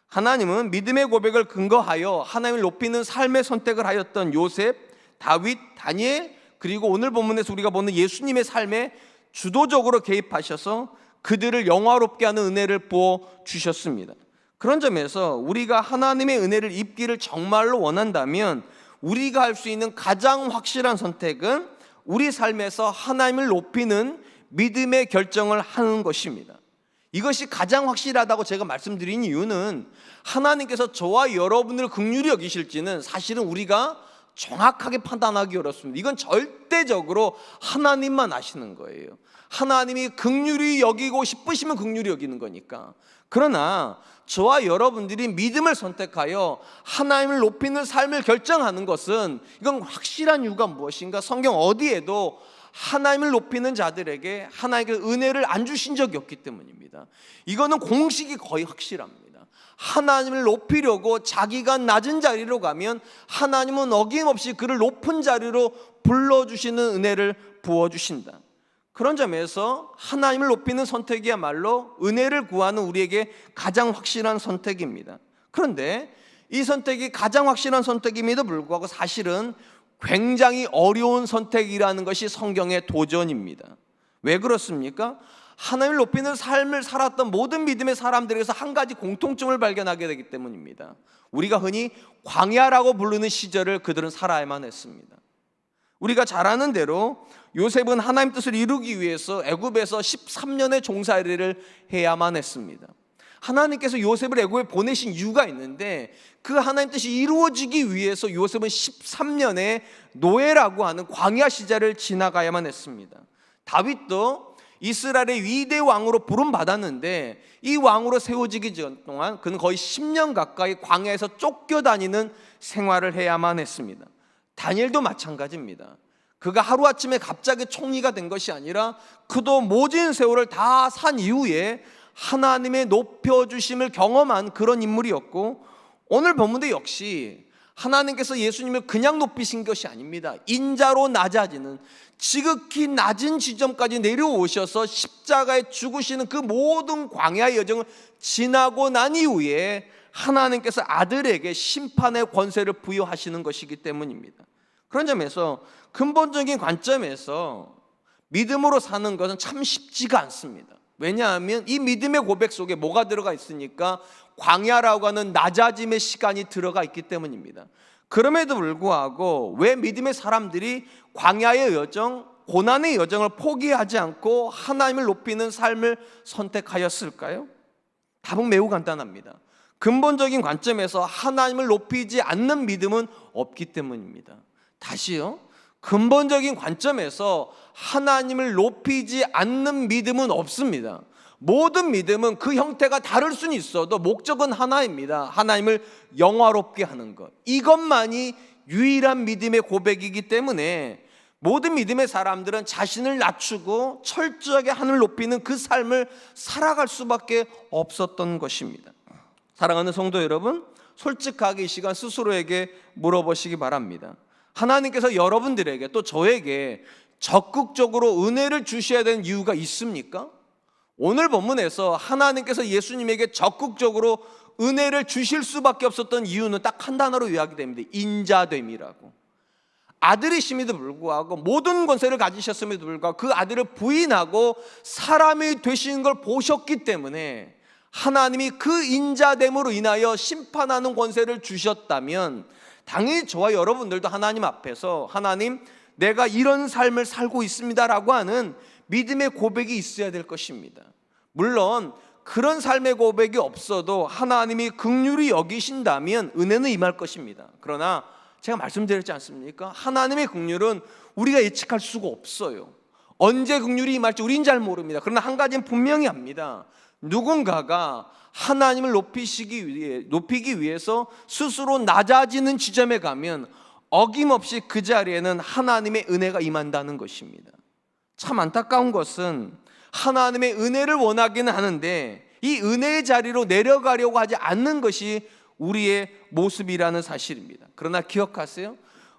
하나님은 믿음의 고백을 근거하여 하나님을 높이는 삶의 선택을 하였던 요셉, 다윗, 다니엘, 그리고 오늘 본문에서 우리가 보는 예수님의 삶에 주도적으로 개입하셔서 그들을 영화롭게 하는 은혜를 부어 주셨습니다. 그런 점에서 우리가 하나님의 은혜를 입기를 정말로 원한다면 우리가 할 수 있는 가장 확실한 선택은 우리 삶에서 하나님을 높이는 믿음의 결정을 하는 것입니다. 이것이 가장 확실하다고 제가 말씀드린 이유는 하나님께서 저와 여러분을 긍휼히 여기실지는 사실은 우리가 정확하게 판단하기 어렵습니다. 이건 절대적으로 하나님만 아시는 거예요. 하나님이 긍휼히 여기고 싶으시면 긍휼히 여기는 거니까. 그러나 저와 여러분들이 믿음을 선택하여 하나님을 높이는 삶을 결정하는 것은, 이건 확실한 이유가 무엇인가? 성경 어디에도 하나님을 높이는 자들에게 하나님께서 은혜를 안 주신 적이 없기 때문입니다. 이거는 공식이 거의 확실합니다. 하나님을 높이려고 자기가 낮은 자리로 가면 하나님은 어김없이 그를 높은 자리로 불러주시는 은혜를 부어주신다. 그런 점에서 하나님을 높이는 선택이야말로 은혜를 구하는 우리에게 가장 확실한 선택입니다. 그런데 이 선택이 가장 확실한 선택임에도 불구하고 사실은 굉장히 어려운 선택이라는 것이 성경의 도전입니다. 왜 그렇습니까? 하나님을 높이는 삶을 살았던 모든 믿음의 사람들에게서 한 가지 공통점을 발견하게 되기 때문입니다. 우리가 흔히 광야라고 부르는 시절을 그들은 살아야만 했습니다. 우리가 잘 아는 대로 요셉은 하나님 뜻을 이루기 위해서 애굽에서 13년의 종살이를 해야만 했습니다. 하나님께서 요셉을 애굽에 보내신 이유가 있는데 그 하나님 뜻이 이루어지기 위해서 요셉은 13년의 노예라고 하는 광야 시절을 지나가야만 했습니다. 다윗도 이스라엘의 위대 왕으로 부름받았는데 이 왕으로 세워지기 전 동안 그는 거의 10년 가까이 광야에서 쫓겨다니는 생활을 해야만 했습니다. 다니엘도 마찬가지입니다. 그가 하루아침에 갑자기 총리가 된 것이 아니라 그도 모진 세월을 다 산 이후에 하나님의 높여주심을 경험한 그런 인물이었고, 오늘 본문도 역시 하나님께서 예수님을 그냥 높이신 것이 아닙니다. 인자로 낮아지는, 지극히 낮은 지점까지 내려오셔서 십자가에 죽으시는 그 모든 광야의 여정을 지나고 난 이후에 하나님께서 아들에게 심판의 권세를 부여하시는 것이기 때문입니다. 그런 점에서 근본적인 관점에서 믿음으로 사는 것은 참 쉽지가 않습니다. 왜냐하면 이 믿음의 고백 속에 뭐가 들어가 있으니까 광야라고 하는 낮아짐의 시간이 들어가 있기 때문입니다. 그럼에도 불구하고 왜 믿음의 사람들이 광야의 여정, 고난의 여정을 포기하지 않고 하나님을 높이는 삶을 선택하였을까요? 답은 매우 간단합니다. 근본적인 관점에서 하나님을 높이지 않는 믿음은 없기 때문입니다. 다시요, 근본적인 관점에서 하나님을 높이지 않는 믿음은 없습니다. 모든 믿음은 그 형태가 다를 수는 있어도 목적은 하나입니다. 하나님을 영화롭게 하는 것, 이것만이 유일한 믿음의 고백이기 때문에 모든 믿음의 사람들은 자신을 낮추고 철저하게 하늘을 높이는 그 삶을 살아갈 수밖에 없었던 것입니다. 사랑하는 성도 여러분, 솔직하게 이 시간 스스로에게 물어보시기 바랍니다. 하나님께서 여러분들에게 또 저에게 적극적으로 은혜를 주셔야 되는 이유가 있습니까? 오늘 본문에서 하나님께서 예수님에게 적극적으로 은혜를 주실 수밖에 없었던 이유는 딱 한 단어로 요약이 됩니다. 인자됨이라고. 아들이심에도 불구하고 모든 권세를 가지셨음에도 불구하고 그 아들을 부인하고 사람이 되신 걸 보셨기 때문에 하나님이 그 인자됨으로 인하여 심판하는 권세를 주셨다면 당연히 저와 여러분들도 하나님 앞에서 하나님, 내가 이런 삶을 살고 있습니다라고 하는 믿음의 고백이 있어야 될 것입니다. 물론 그런 삶의 고백이 없어도 하나님이 긍휼히 여기신다면 은혜는 임할 것입니다. 그러나 제가 말씀드렸지 않습니까? 하나님의 긍휼은 우리가 예측할 수가 없어요. 언제 긍휼이 임할지 우린 잘 모릅니다. 그러나 한 가지는 분명히 합니다. 누군가가 하나님을 높이기 위해서 스스로 낮아지는 지점에 가면 어김없이 그 자리에는 하나님의 은혜가 임한다는 것입니다. 참 안타까운 것은 하나님의 은혜를 원하기는 하는데 이 은혜의 자리로 내려가려고 하지 않는 것이 우리의 모습이라는 사실입니다. 그러나 기억하세요.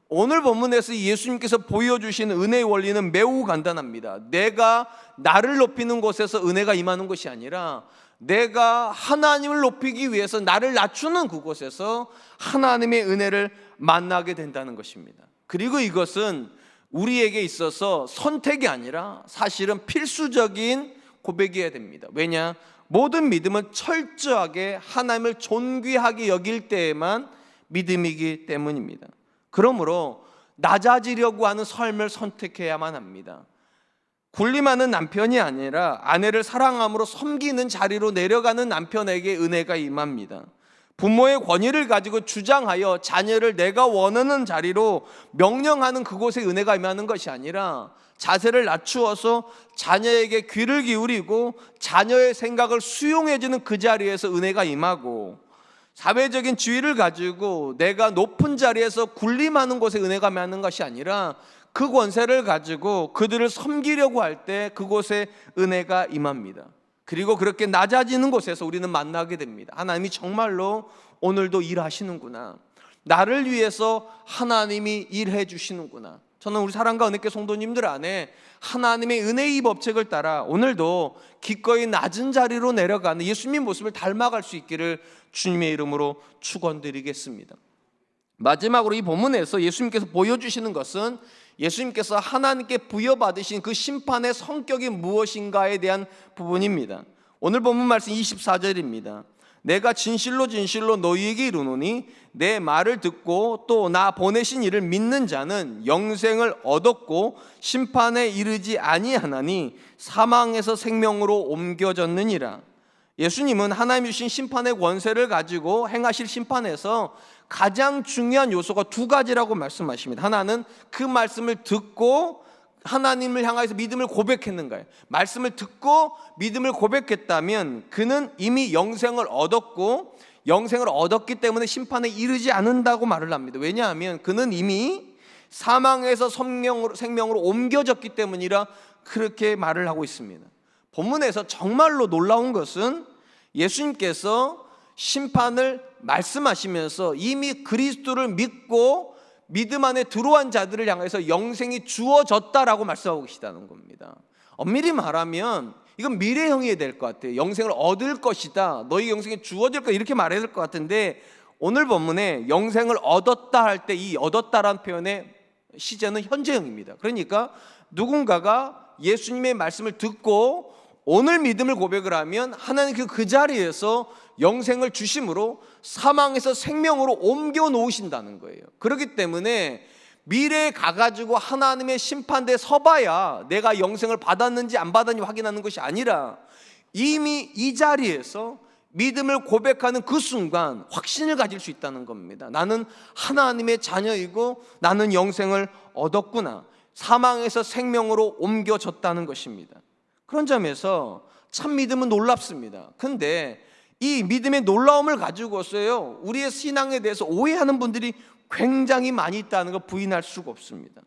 오늘 본문에서 예수님께서 보여주신 은혜의 원리는 매우 간단합니다. 내가 나를 높이는 곳에서 은혜가 임하는 것이 아니라 내가 하나님을 높이기 위해서 나를 낮추는 그곳에서 하나님의 은혜를 만나게 된다는 것입니다. 그리고 이것은 우리에게 있어서 선택이 아니라 사실은 필수적인 고백이어야 됩니다. 왜냐? 모든 믿음은 철저하게 하나님을 존귀하게 여길 때에만 믿음이기 때문입니다. 그러므로 낮아지려고 하는 삶을 선택해야만 합니다. 군림하는 남편이 아니라 아내를 사랑함으로 섬기는 자리로 내려가는 남편에게 은혜가 임합니다. 부모의 권위를 가지고 주장하여 자녀를 내가 원하는 자리로 명령하는 그곳에 은혜가 임하는 것이 아니라 자세를 낮추어서 자녀에게 귀를 기울이고 자녀의 생각을 수용해주는 그 자리에서 은혜가 임하고, 사회적인 지위를 가지고 내가 높은 자리에서 군림하는 곳에 은혜가 임하는 것이 아니라 그 권세를 가지고 그들을 섬기려고 할 때 그곳에 은혜가 임합니다. 그리고 그렇게 낮아지는 곳에서 우리는 만나게 됩니다. 하나님이 정말로 오늘도 일하시는구나, 나를 위해서 하나님이 일해 주시는구나. 저는 우리 사랑과 은혜교회 성도님들 안에 하나님의 은혜의 법칙을 따라 오늘도 기꺼이 낮은 자리로 내려가는 예수님 모습을 닮아갈 수 있기를 주님의 이름으로 축원드리겠습니다. 마지막으로 이 본문에서 예수님께서 보여주시는 것은 예수님께서 하나님께 부여받으신 그 심판의 성격이 무엇인가에 대한 부분입니다. 오늘 본문 말씀 24절입니다. 내가 진실로 진실로 너희에게 이르노니 내 말을 듣고 또 나 보내신 이를 믿는 자는 영생을 얻었고 심판에 이르지 아니하나니 사망에서 생명으로 옮겨졌느니라. 예수님은 하나님이 주신 심판의 권세를 가지고 행하실 심판에서 가장 중요한 요소가 두 가지라고 말씀하십니다. 하나는 그 말씀을 듣고 하나님을 향해서 믿음을 고백했는가요? 말씀을 듣고 믿음을 고백했다면 그는 이미 영생을 얻었고 영생을 얻었기 때문에 심판에 이르지 않는다고 말을 합니다. 왜냐하면 그는 이미 사망에서 생명으로 옮겨졌기 때문이라 그렇게 말을 하고 있습니다. 본문에서 정말로 놀라운 것은 예수님께서 심판을 말씀하시면서 이미 그리스도를 믿고 믿음 안에 들어온 자들을 향해서 영생이 주어졌다라고 말씀하고 계시다는 겁니다. 엄밀히 말하면 이건 미래형이 될 것 같아요. 영생을 얻을 것이다, 너희 영생이 주어질 것, 이렇게 말해야 될 것 같은데 오늘 본문에 영생을 얻었다 할 때 이 얻었다라는 표현의 시제는 현재형입니다. 그러니까 누군가가 예수님의 말씀을 듣고 오늘 믿음을 고백을 하면 하나님 그 자리에서 영생을 주심으로 사망에서 생명으로 옮겨 놓으신다는 거예요. 그렇기 때문에 미래에 가가지고 하나님의 심판대에 서봐야 내가 영생을 받았는지 안 받았는지 확인하는 것이 아니라 이미 이 자리에서 믿음을 고백하는 그 순간 확신을 가질 수 있다는 겁니다. 나는 하나님의 자녀이고 나는 영생을 얻었구나, 사망에서 생명으로 옮겨졌다는 것입니다. 그런 점에서 참 믿음은 놀랍습니다. 근데 이 믿음의 놀라움을 가지고서요 우리의 신앙에 대해서 오해하는 분들이 굉장히 많이 있다는 거 부인할 수가 없습니다.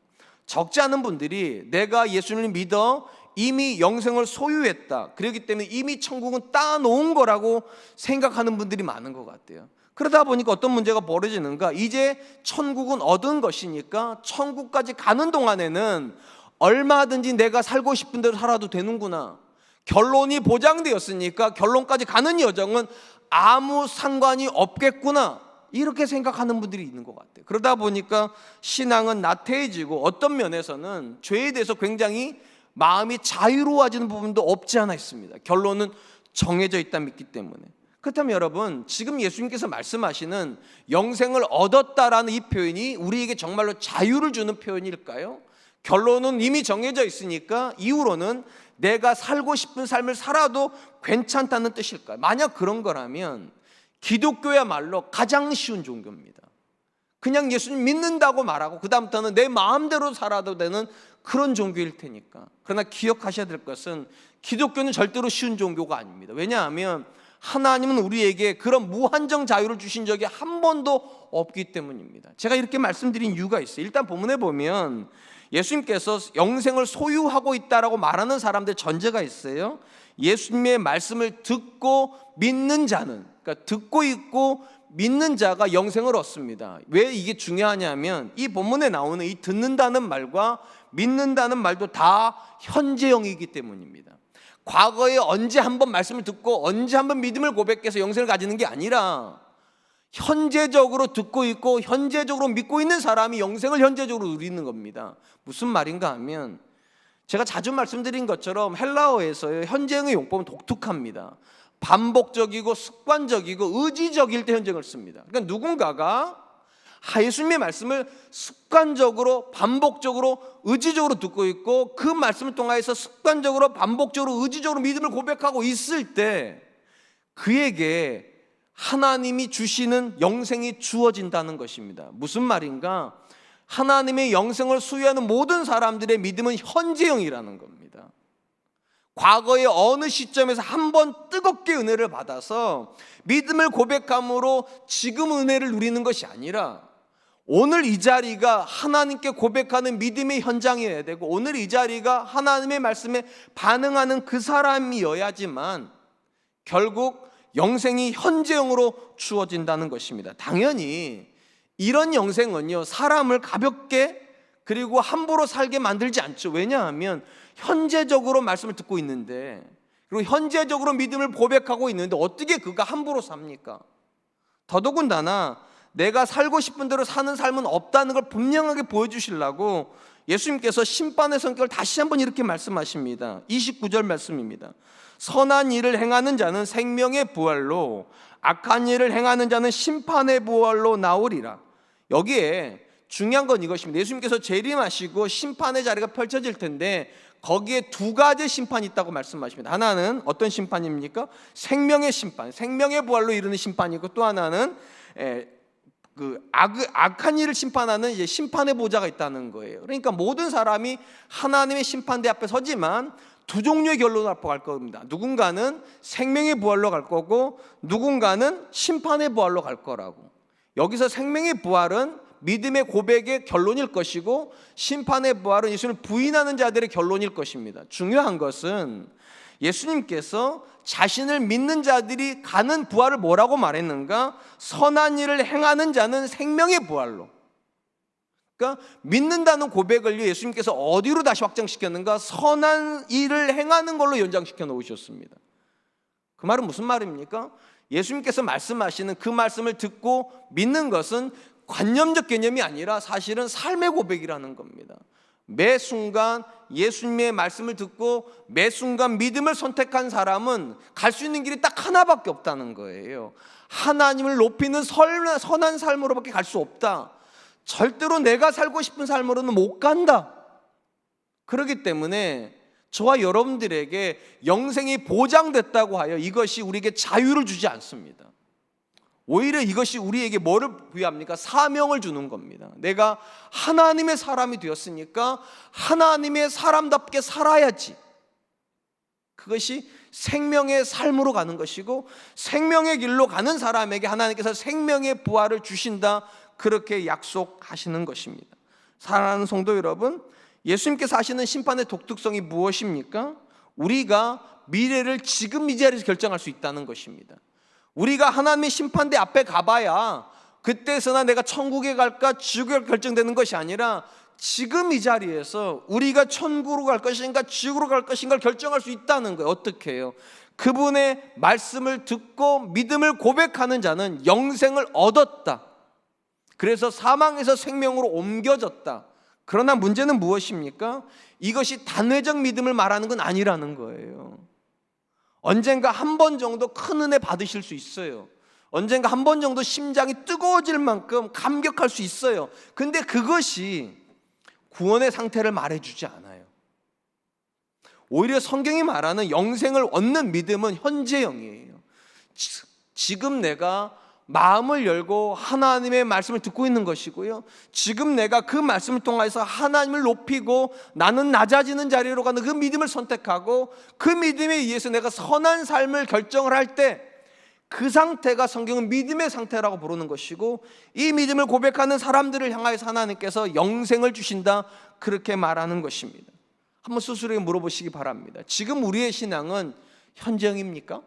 적지 않은 분들이 내가 예수님을 믿어 이미 영생을 소유했다, 그렇기 때문에 이미 천국은 따놓은 거라고 생각하는 분들이 많은 것 같아요. 그러다 보니까 어떤 문제가 벌어지는가, 이제 천국은 얻은 것이니까 천국까지 가는 동안에는 얼마든지 내가 살고 싶은 대로 살아도 되는구나, 결론이 보장되었으니까 결론까지 가는 여정은 아무 상관이 없겠구나, 이렇게 생각하는 분들이 있는 것 같아요. 그러다 보니까 신앙은 나태해지고 어떤 면에서는 죄에 대해서 굉장히 마음이 자유로워지는 부분도 없지 않아 있습니다. 결론은 정해져 있다 믿기 때문에. 그렇다면 여러분, 지금 예수님께서 말씀하시는 영생을 얻었다라는 이 표현이 우리에게 정말로 자유를 주는 표현일까요? 결론은 이미 정해져 있으니까 이후로는 내가 살고 싶은 삶을 살아도 괜찮다는 뜻일까요? 만약 그런 거라면 기독교야말로 가장 쉬운 종교입니다. 그냥 예수님 믿는다고 말하고 그 다음부터는 내 마음대로 살아도 되는 그런 종교일 테니까. 그러나 기억하셔야 될 것은 기독교는 절대로 쉬운 종교가 아닙니다. 왜냐하면 하나님은 우리에게 그런 무한정 자유를 주신 적이 한 번도 없기 때문입니다. 제가 이렇게 말씀드린 이유가 있어요. 일단 본문에 보면 예수님께서 영생을 소유하고 있다라고 말하는 사람들 전제가 있어요. 예수님의 말씀을 듣고 믿는 자는, 그러니까 듣고 있고 믿는 자가 영생을 얻습니다. 왜 이게 중요하냐면 이 본문에 나오는 이 듣는다는 말과 믿는다는 말도 다 현재형이기 때문입니다. 과거에 언제 한번 말씀을 듣고 언제 한번 믿음을 고백해서 영생을 가지는 게 아니라 현재적으로 듣고 있고 현재적으로 믿고 있는 사람이 영생을 현재적으로 누리는 겁니다. 무슨 말인가 하면 제가 자주 말씀드린 것처럼 헬라어에서의 현재형의 용법은 독특합니다. 반복적이고 습관적이고 의지적일 때 현재형을 씁니다. 그러니까 누군가가 예수님의 말씀을 습관적으로 반복적으로 의지적으로 듣고 있고 그 말씀을 통해서 습관적으로 반복적으로 의지적으로 믿음을 고백하고 있을 때 그에게 하나님이 주시는 영생이 주어진다는 것입니다. 무슨 말인가? 하나님의 영생을 소유하는 모든 사람들의 믿음은 현재형이라는 겁니다. 과거의 어느 시점에서 한번 뜨겁게 은혜를 받아서 믿음을 고백함으로 지금 은혜를 누리는 것이 아니라 오늘 이 자리가 하나님께 고백하는 믿음의 현장이어야 되고 오늘 이 자리가 하나님의 말씀에 반응하는 그 사람이어야지만 결국 영생이 현재형으로 주어진다는 것입니다. 당연히 이런 영생은요 사람을 가볍게 그리고 함부로 살게 만들지 않죠. 왜냐하면 현재적으로 말씀을 듣고 있는데 그리고 현재적으로 믿음을 고백하고 있는데 어떻게 그가 함부로 삽니까? 더더군다나 내가 살고 싶은 대로 사는 삶은 없다는 걸 분명하게 보여주시려고 예수님께서 심판의 성격을 다시 한번 이렇게 말씀하십니다. 29절 말씀입니다. 선한 일을 행하는 자는 생명의 부활로 악한 일을 행하는 자는 심판의 부활로 나오리라. 여기에 중요한 건 이것입니다. 예수님께서 재림하시고 심판의 자리가 펼쳐질 텐데 거기에 두 가지 심판이 있다고 말씀하십니다. 하나는 어떤 심판입니까? 생명의 심판, 생명의 부활로 이르는 심판이고, 또 하나는 악한 일을 심판하는 이제 심판의 보좌가 있다는 거예요. 그러니까 모든 사람이 하나님의 심판대 앞에 서지만 두 종류의 결론을 앞으로 갈 겁니다. 누군가는 생명의 부활로 갈 거고, 누군가는 심판의 부활로 갈 거라고. 여기서 생명의 부활은 믿음의 고백의 결론일 것이고, 심판의 부활은 예수님을 부인하는 자들의 결론일 것입니다. 중요한 것은 예수님께서 자신을 믿는 자들이 가는 부활을 뭐라고 말했는가? 선한 일을 행하는 자는 생명의 부활로. 그러니까 믿는다는 고백을 예수님께서 어디로 다시 확장시켰는가? 선한 일을 행하는 걸로 연장시켜 놓으셨습니다. 그 말은 무슨 말입니까? 예수님께서 말씀하시는 그 말씀을 듣고 믿는 것은 관념적 개념이 아니라 사실은 삶의 고백이라는 겁니다. 매 순간 예수님의 말씀을 듣고 매 순간 믿음을 선택한 사람은 갈 수 있는 길이 딱 하나밖에 없다는 거예요. 하나님을 높이는 선한 삶으로밖에 갈 수 없다. 절대로 내가 살고 싶은 삶으로는 못 간다. 그렇기 때문에 저와 여러분들에게 영생이 보장됐다고 하여 이것이 우리에게 자유를 주지 않습니다. 오히려 이것이 우리에게 뭐를 부여합니까? 사명을 주는 겁니다. 내가 하나님의 사람이 되었으니까 하나님의 사람답게 살아야지. 그것이 생명의 삶으로 가는 것이고, 생명의 길로 가는 사람에게 하나님께서 생명의 부활을 주신다, 그렇게 약속하시는 것입니다. 사랑하는 성도 여러분, 예수님께서 하시는 심판의 독특성이 무엇입니까? 우리가 미래를 지금 이 자리에서 결정할 수 있다는 것입니다. 우리가 하나님의 심판대 앞에 가봐야 그때서나 내가 천국에 갈까 지옥에 결정되는 것이 아니라 지금 이 자리에서 우리가 천국으로 갈 것인가 지옥으로 갈 것인가를 결정할 수 있다는 거예요. 어떻게 해요? 그분의 말씀을 듣고 믿음을 고백하는 자는 영생을 얻었다. 그래서 사망에서 생명으로 옮겨졌다. 그러나 문제는 무엇입니까? 이것이 단회적 믿음을 말하는 건 아니라는 거예요. 언젠가 한 번 정도 큰 은혜 받으실 수 있어요. 언젠가 한 번 정도 심장이 뜨거워질 만큼 감격할 수 있어요. 근데 그것이 구원의 상태를 말해주지 않아요. 오히려 성경이 말하는 영생을 얻는 믿음은 현재형이에요. 지금 내가 마음을 열고 하나님의 말씀을 듣고 있는 것이고요, 지금 내가 그 말씀을 통해서 하나님을 높이고 나는 낮아지는 자리로 가는 그 믿음을 선택하고 그 믿음에 의해서 내가 선한 삶을 결정을 할 때 그 상태가 성경은 믿음의 상태라고 부르는 것이고, 이 믿음을 고백하는 사람들을 향하여서 하나님께서 영생을 주신다, 그렇게 말하는 것입니다. 한번 스스로에게 물어보시기 바랍니다. 지금 우리의 신앙은 현재형입니까?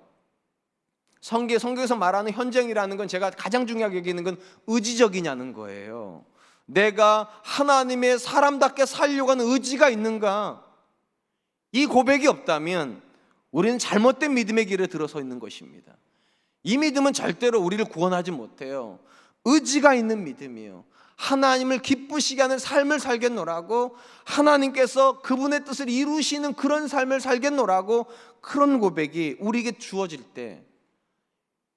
성경에서 말하는 현재형이라는 건 제가 가장 중요하게 여기는 건 의지적이냐는 거예요. 내가 하나님의 사람답게 살려고 하는 의지가 있는가? 이 고백이 없다면 우리는 잘못된 믿음의 길에 들어서 있는 것입니다. 이 믿음은 절대로 우리를 구원하지 못해요. 의지가 있는 믿음이에요. 하나님을 기쁘시게 하는 삶을 살겠노라고, 하나님께서 그분의 뜻을 이루시는 그런 삶을 살겠노라고, 그런 고백이 우리에게 주어질 때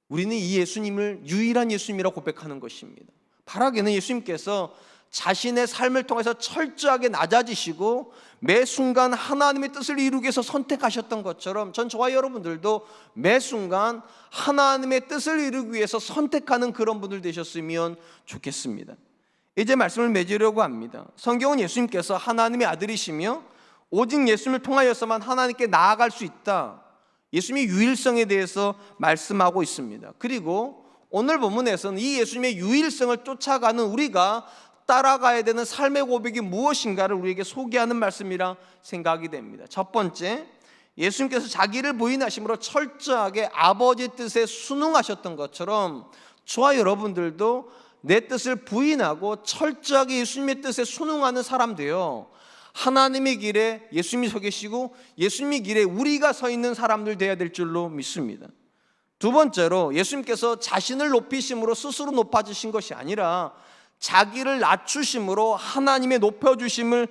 우리는 이 예수님을 유일한 예수님이라고 고백하는 것입니다. 바라기는 예수님께서 자신의 삶을 통해서 철저하게 낮아지시고 매 순간 하나님의 뜻을 이루기 위해서 선택하셨던 것처럼 저와 여러분들도 매 순간 하나님의 뜻을 이루기 위해서 선택하는 그런 분들 되셨으면 좋겠습니다. 이제 말씀을 맺으려고 합니다. 성경은 예수님께서 하나님의 아들이시며 오직 예수님을 통하여서만 하나님께 나아갈 수 있다, 예수님의 유일성에 대해서 말씀하고 있습니다. 그리고 오늘 본문에서는 이 예수님의 유일성을 쫓아가는 우리가 따라가야 되는 삶의 고백이 무엇인가를 우리에게 소개하는 말씀이라 생각이 됩니다. 첫 번째, 예수님께서 자기를 부인하심으로 철저하게 아버지 뜻에 순응하셨던 것처럼 저와 여러분들도 내 뜻을 부인하고 철저하게 예수님의 뜻에 순응하는 사람 되어 하나님의 길에 예수님이 서 계시고 예수님의 길에 우리가 서 있는 사람들 되어야 될 줄로 믿습니다. 두 번째로, 예수님께서 자신을 높이심으로 스스로 높아지신 것이 아니라 자기를 낮추심으로 하나님의 높여주심을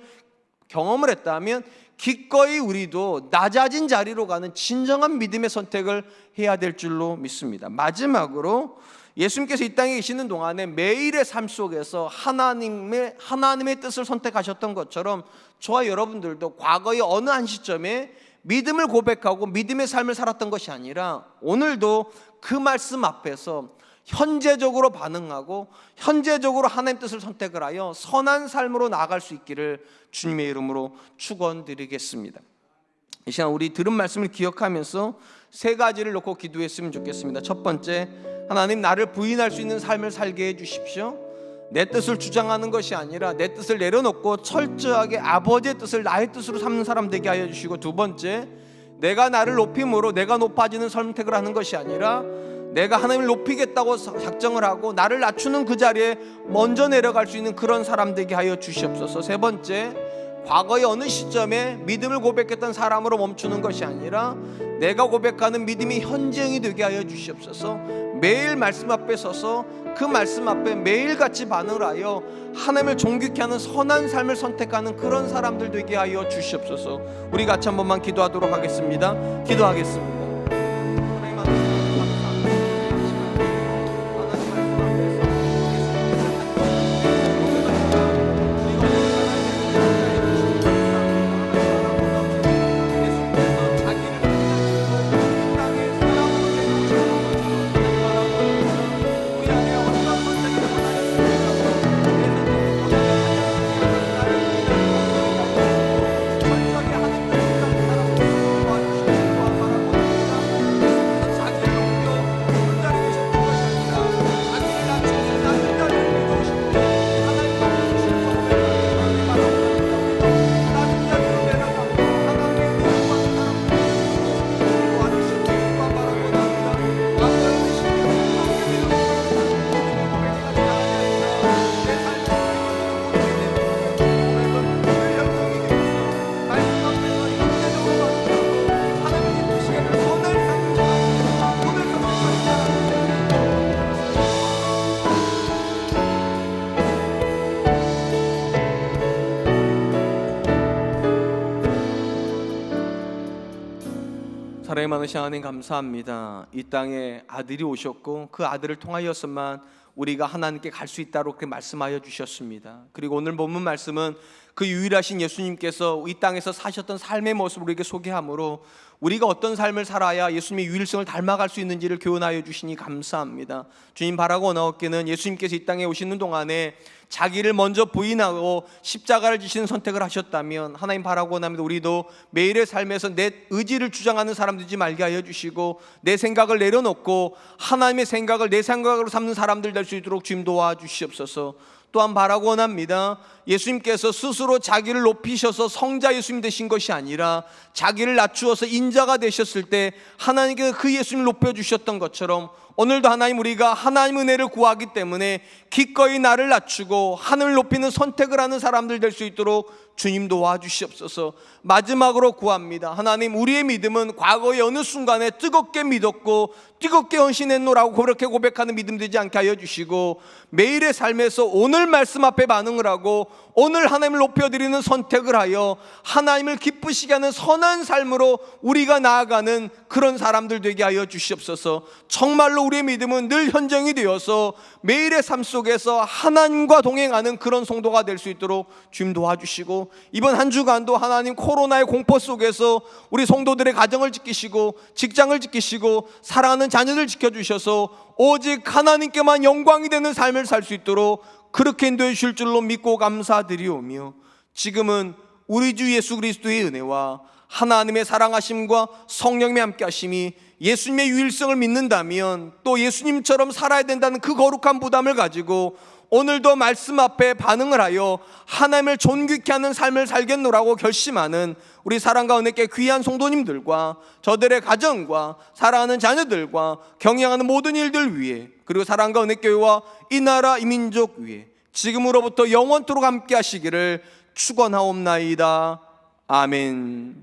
경험을 했다면 기꺼이 우리도 낮아진 자리로 가는 진정한 믿음의 선택을 해야 될 줄로 믿습니다. 마지막으로 예수님께서 이 땅에 계시는 동안에 매일의 삶 속에서 하나님의 뜻을 선택하셨던 것처럼 저와 여러분들도 과거의 어느 한 시점에 믿음을 고백하고 믿음의 삶을 살았던 것이 아니라 오늘도 그 말씀 앞에서 현재적으로 반응하고 현재적으로 하나님 뜻을 선택을 하여 선한 삶으로 나아갈 수 있기를 주님의 이름으로 축원드리겠습니다. 이 시간 우리 들은 말씀을 기억하면서 세 가지를 놓고 기도했으면 좋겠습니다. 첫 번째, 하나님, 나를 부인할 수 있는 삶을 살게 해주십시오. 내 뜻을 주장하는 것이 아니라 내 뜻을 내려놓고 철저하게 아버지의 뜻을 나의 뜻으로 삼는 사람 되게 하여 주시고, 두 번째, 내가 나를 높임으로 내가 높아지는 선택을 하는 것이 아니라 내가 하나님을 높이겠다고 작정을 하고 나를 낮추는 그 자리에 먼저 내려갈 수 있는 그런 사람 되게 하여 주시옵소서. 세 번째, 과거의 어느 시점에 믿음을 고백했던 사람으로 멈추는 것이 아니라 내가 고백하는 믿음이 현재형이 되게 하여 주시옵소서. 매일 말씀 앞에 서서 그 말씀 앞에 매일같이 반응을 하여 하나님을 존귀케 하는 선한 삶을 선택하는 그런 사람들 되게 하여 주시옵소서. 우리 같이 한 번만 기도하도록 하겠습니다. 기도하겠습니다. 사랑의 많으신 하나님, 감사합니다. 이 땅에 아들이 오셨고 그 아들을 통하여서만 우리가 하나님께 갈 수 있다고 그렇게 말씀하여 주셨습니다. 그리고 오늘 본문 말씀은 그 유일하신 예수님께서 이 땅에서 사셨던 삶의 모습을 우리에게 소개하므로 우리가 어떤 삶을 살아야 예수님의 유일성을 닮아갈 수 있는지를 교훈하여 주시니 감사합니다. 주님, 바라고 원하옵기는 예수님께서 이 땅에 오시는 동안에 자기를 먼저 부인하고 십자가를 지시는 선택을 하셨다면 하나님, 바라고 원합니다. 우리도 매일의 삶에서 내 의지를 주장하는 사람 되지 말게 하여 주시고 내 생각을 내려놓고 하나님의 생각을 내 생각으로 삼는 사람들 될 수 있도록 주님 도와주시옵소서. 또한 바라고 원합니다. 예수님께서 스스로 자기를 높이셔서 성자 예수님 되신 것이 아니라 자기를 낮추어서 인자가 되셨을 때 하나님께서 그 예수님을 높여주셨던 것처럼 오늘도 하나님, 우리가 하나님 은혜를 구하기 때문에 기꺼이 나를 낮추고 하늘을 높이는 선택을 하는 사람들 될 수 있도록 주님 도와주시옵소서. 마지막으로 구합니다. 하나님, 우리의 믿음은 과거의 어느 순간에 뜨겁게 믿었고 뜨겁게 헌신했노라고 그렇게 고백하는 믿음 되지 않게 하여 주시고 매일의 삶에서 오늘 말씀 앞에 반응을 하고 오늘 하나님을 높여드리는 선택을 하여 하나님을 기쁘시게 하는 선한 삶으로 우리가 나아가는 그런 사람들 되게 하여 주시옵소서. 정말로 우리의 믿음은 늘 현정이 되어서 매일의 삶 속에서 하나님과 동행하는 그런 성도가 될 수 있도록 주님 도와주시고 이번 한 주간도 하나님, 코로나의 공포 속에서 우리 성도들의 가정을 지키시고 직장을 지키시고 사랑하는 자녀들 지켜주셔서 오직 하나님께만 영광이 되는 삶을 살 수 있도록 그렇게 인도해 주실 줄로 믿고 감사드리오며 지금은 우리 주 예수 그리스도의 은혜와 하나님의 사랑하심과 성령님의 함께 하심이 예수님의 유일성을 믿는다면 또 예수님처럼 살아야 된다는 그 거룩한 부담을 가지고 오늘도 말씀 앞에 반응을 하여 하나님을 존귀케 하는 삶을 살겠노라고 결심하는 우리 사랑과 은혜께 귀한 성도님들과 저들의 가정과 사랑하는 자녀들과 경영하는 모든 일들 위해 그리고 사랑과 은혜교회와 이 나라 이 민족 위해 지금으로부터 영원토록 함께 하시기를 축원하옵나이다. 아멘.